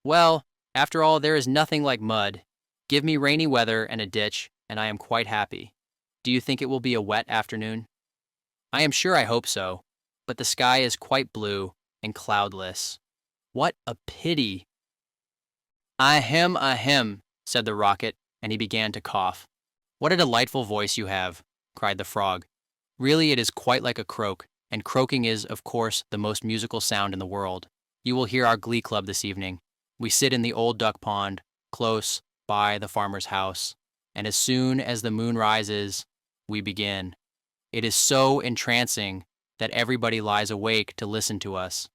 [SPEAKER 1] "Well, after all, there is nothing like mud. Give me rainy weather and a ditch, and I am quite happy. Do you think it will be a wet afternoon?" "I am sure I hope so, but the sky is quite blue and cloudless. What a pity!" "Ahem," said the rocket, and he began to cough. "What a delightful voice you have," cried the frog. "Really, it is quite like a croak, and croaking is, of course, the most musical sound in the world. You will hear our glee club this evening. We sit in the old duck pond, close by the farmer's house, and as soon as the moon rises, we begin. It is so entrancing that everybody lies awake to listen to us.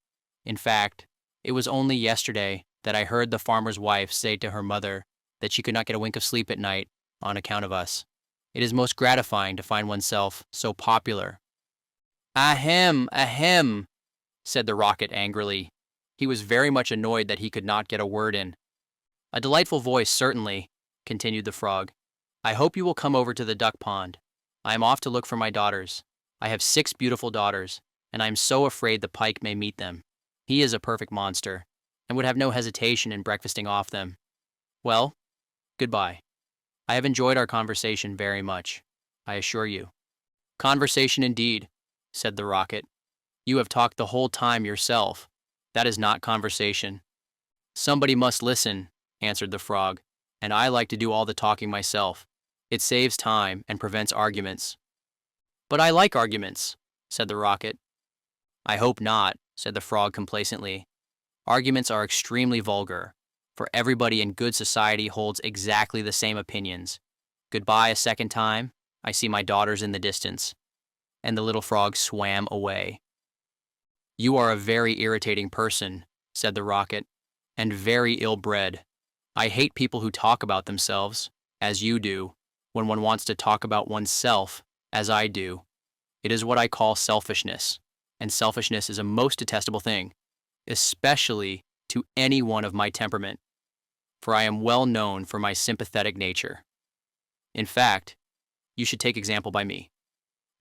[SPEAKER 1] In fact, it was only yesterday that I heard the farmer's wife say to her mother that she could not get a wink of sleep at night on account of us. It is most gratifying to find oneself so popular." Ahem," said the rocket angrily. He was very much annoyed that he could not get a word in. "A delightful voice, certainly," continued the frog. "I hope you will come over to the duck pond. I am off to look for my daughters. I have 6 beautiful daughters, and I am so afraid the pike may meet them. He is a perfect monster, and would have no hesitation in breakfasting off them. Well, goodbye. I have enjoyed our conversation very much, I assure you." "Conversation indeed," said the rocket. "You have talked the whole time yourself. That is not conversation." "Somebody must listen," answered the frog, "and I like to do all the talking myself. It saves time and prevents arguments." "But I like arguments," said the rocket. "I hope not," said the frog complacently. "Arguments are extremely vulgar, for everybody in good society holds exactly the same opinions. Goodbye a second time. I see my daughters in the distance." And the little frog swam away. "You are a very irritating person," said the rocket, "and very ill-bred. I hate people who talk about themselves, as you do, when one wants to talk about oneself, as I do. It is what I call selfishness, and selfishness is a most detestable thing, especially to anyone of my temperament, for I am well known for my sympathetic nature. In fact, you should take example by me.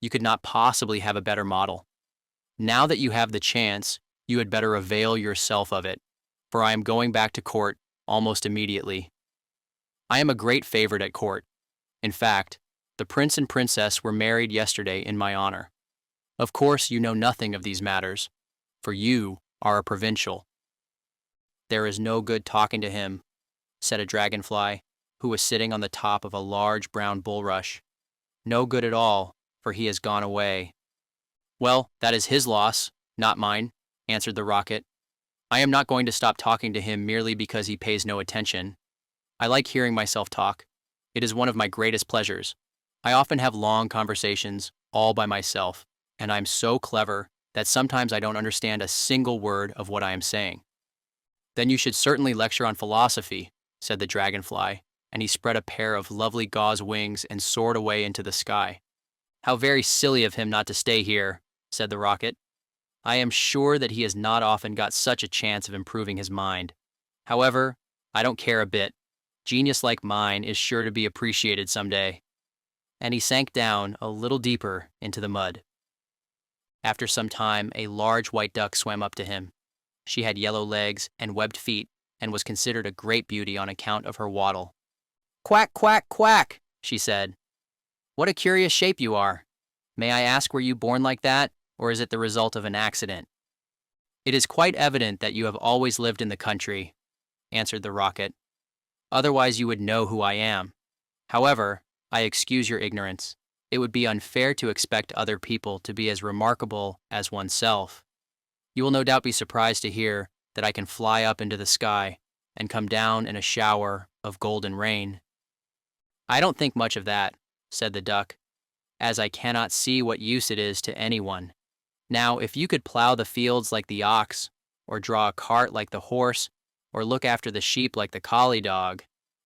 [SPEAKER 1] You could not possibly have a better model. Now that you have the chance, you had better avail yourself of it, for I am going back to court almost immediately. I am a great favorite at court. In fact, the prince and princess were married yesterday in my honor. Of course, you know nothing of these matters, for you are a provincial." "There is no good talking to him," said a dragonfly, who was sitting on the top of a large brown bulrush. "No good at all, for he has gone away." "Well, that is his loss, not mine," answered the rocket. "I am not going to stop talking to him merely because he pays no attention. I like hearing myself talk. It is one of my greatest pleasures. I often have long conversations, all by myself, and I am so clever that sometimes I don't understand a single word of what I am saying." "Then you should certainly lecture on philosophy," said the dragonfly, and he spread a pair of lovely gauze wings and soared away into the sky. "How very silly of him not to stay here," said the rocket. "I am sure that he has not often got such a chance of improving his mind. However, I don't care a bit. Genius like mine is sure to be appreciated some day." And he sank down a little deeper into the mud. After some time, a large white duck swam up to him. She had yellow legs and webbed feet, and was considered a great beauty on account of her waddle. "Quack, quack, quack," she said. "What a curious shape you are. May I ask, were you born like that, or is it the result of an accident?" "It is quite evident that you have always lived in the country," answered the rocket. "Otherwise you would know who I am. However, I excuse your ignorance. It would be unfair to expect other people to be as remarkable as oneself. You will no doubt be surprised to hear that I can fly up into the sky and come down in a shower of golden rain." "I don't think much of that," said the duck, "as I cannot see what use it is to anyone. Now, if you could plow the fields like the ox, or draw a cart like the horse, or look after the sheep like the collie dog,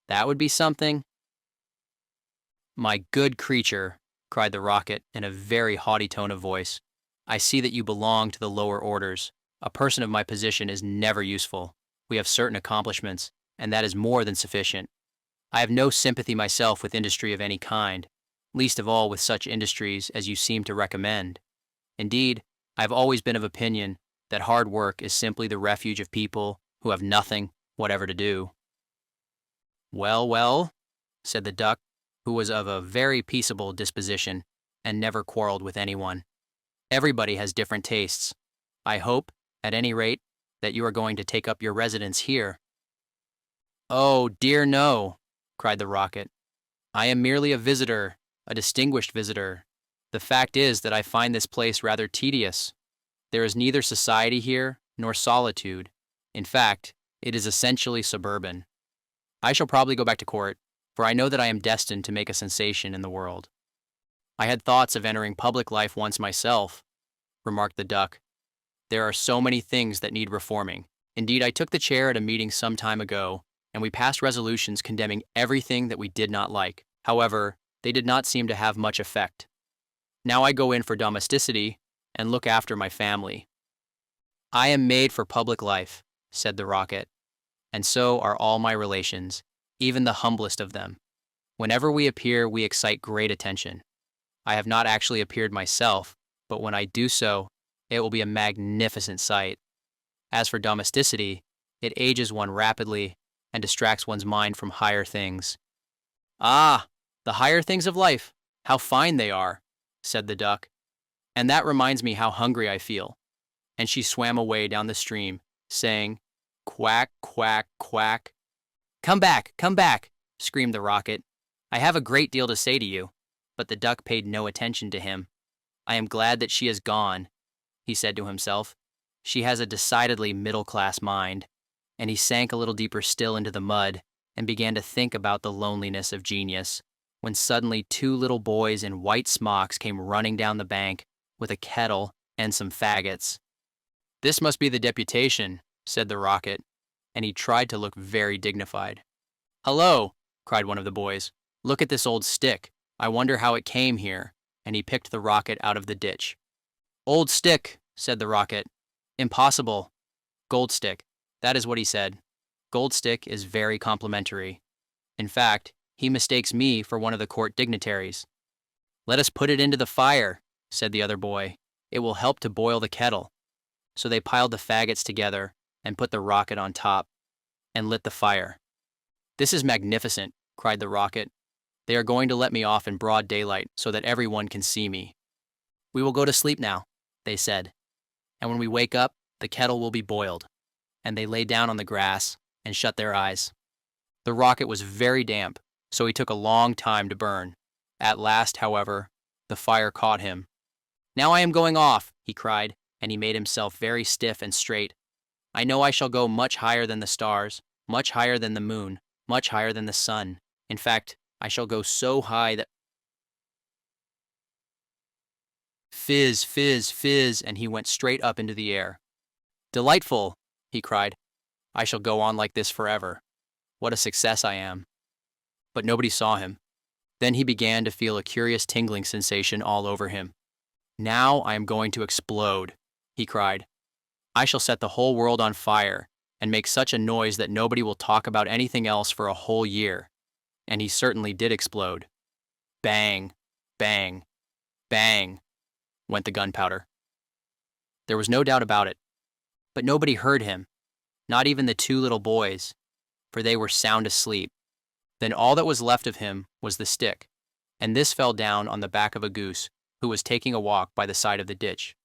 [SPEAKER 1] that would be something." "My good creature," cried the rocket in a very haughty tone of voice, "I see that you belong to the lower orders. A person of my position is never useful. We have certain accomplishments, and that is more than sufficient. I have no sympathy myself with industry of any kind, least of all with such industries as you seem to recommend. Indeed, I have always been of opinion that hard work is simply the refuge of people who have nothing whatever to do. Well, well, said the duck, who was of a very peaceable disposition and never quarreled with anyone. Everybody has different tastes. I hope, at any rate, that you are going to take up your residence here. Oh, dear no, cried the rocket. I am merely a visitor, a distinguished visitor. The fact is that I find this place rather tedious. There is neither society here nor solitude. In fact, it is essentially suburban. I shall probably go back to court, for I know that I am destined to make a sensation in the world. I had thoughts of entering public life once myself, remarked the duck. There are so many things that need reforming. Indeed, I took the chair at a meeting some time ago, and we passed resolutions condemning everything that we did not like. However, they did not seem to have much effect. Now I go in for domesticity and look after my family. I am made for public life, said the rocket, and so are all my relations, even the humblest of them. Whenever we appear, we excite great attention. I have not actually appeared myself, but when I do so, it will be a magnificent sight. As for domesticity, it ages one rapidly and distracts one's mind from higher things. Ah, the higher things of life, how fine they are, said the duck. And that reminds me how hungry I feel. And she swam away down the stream, saying, quack, quack, quack. Come back, screamed the rocket. I have a great deal to say to you. But the duck paid no attention to him. I am glad that she is gone, he said to himself. She has a decidedly middle-class mind. And he sank a little deeper still into the mud and began to think about the loneliness of genius, when suddenly 2 little boys in white smocks came running down the bank with a kettle and some faggots. This must be the deputation, said the rocket, and he tried to look very dignified. Hello, cried one of the boys. Look at this old stick. I wonder how it came here, and he picked the rocket out of the ditch. Old stick, said the rocket. Impossible. Gold stick. That is what he said. Gold stick is very complimentary. In fact, he mistakes me for one of the court dignitaries. Let us put it into the fire, said the other boy. It will help to boil the kettle. So they piled the faggots together and put the rocket on top and lit the fire. This is magnificent, cried the rocket. They are going to let me off in broad daylight so that everyone can see me. We will go to sleep now, they said. And when we wake up, the kettle will be boiled. And they lay down on the grass and shut their eyes. The rocket was very damp, so he took a long time to burn. At last, however, the fire caught him. Now I am going off, he cried, and he made himself very stiff and straight. I know I shall go much higher than the stars, much higher than the moon, much higher than the sun. In fact, I shall go so high that... Fizz, fizz, fizz, and he went straight up into the air. Delightful, he cried. I shall go on like this forever. What a success I am. But nobody saw him. Then he began to feel a curious tingling sensation all over him. Now I am going to explode, he cried. I shall set the whole world on fire and make such a noise that nobody will talk about anything else for a whole year. And he certainly did explode. Bang, bang, bang, went the gunpowder. There was no doubt about it. But nobody heard him, not even the 2 little boys, for they were sound asleep. Then all that was left of him was the stick, and this fell down on the back of a goose who was taking a walk by the side of the ditch.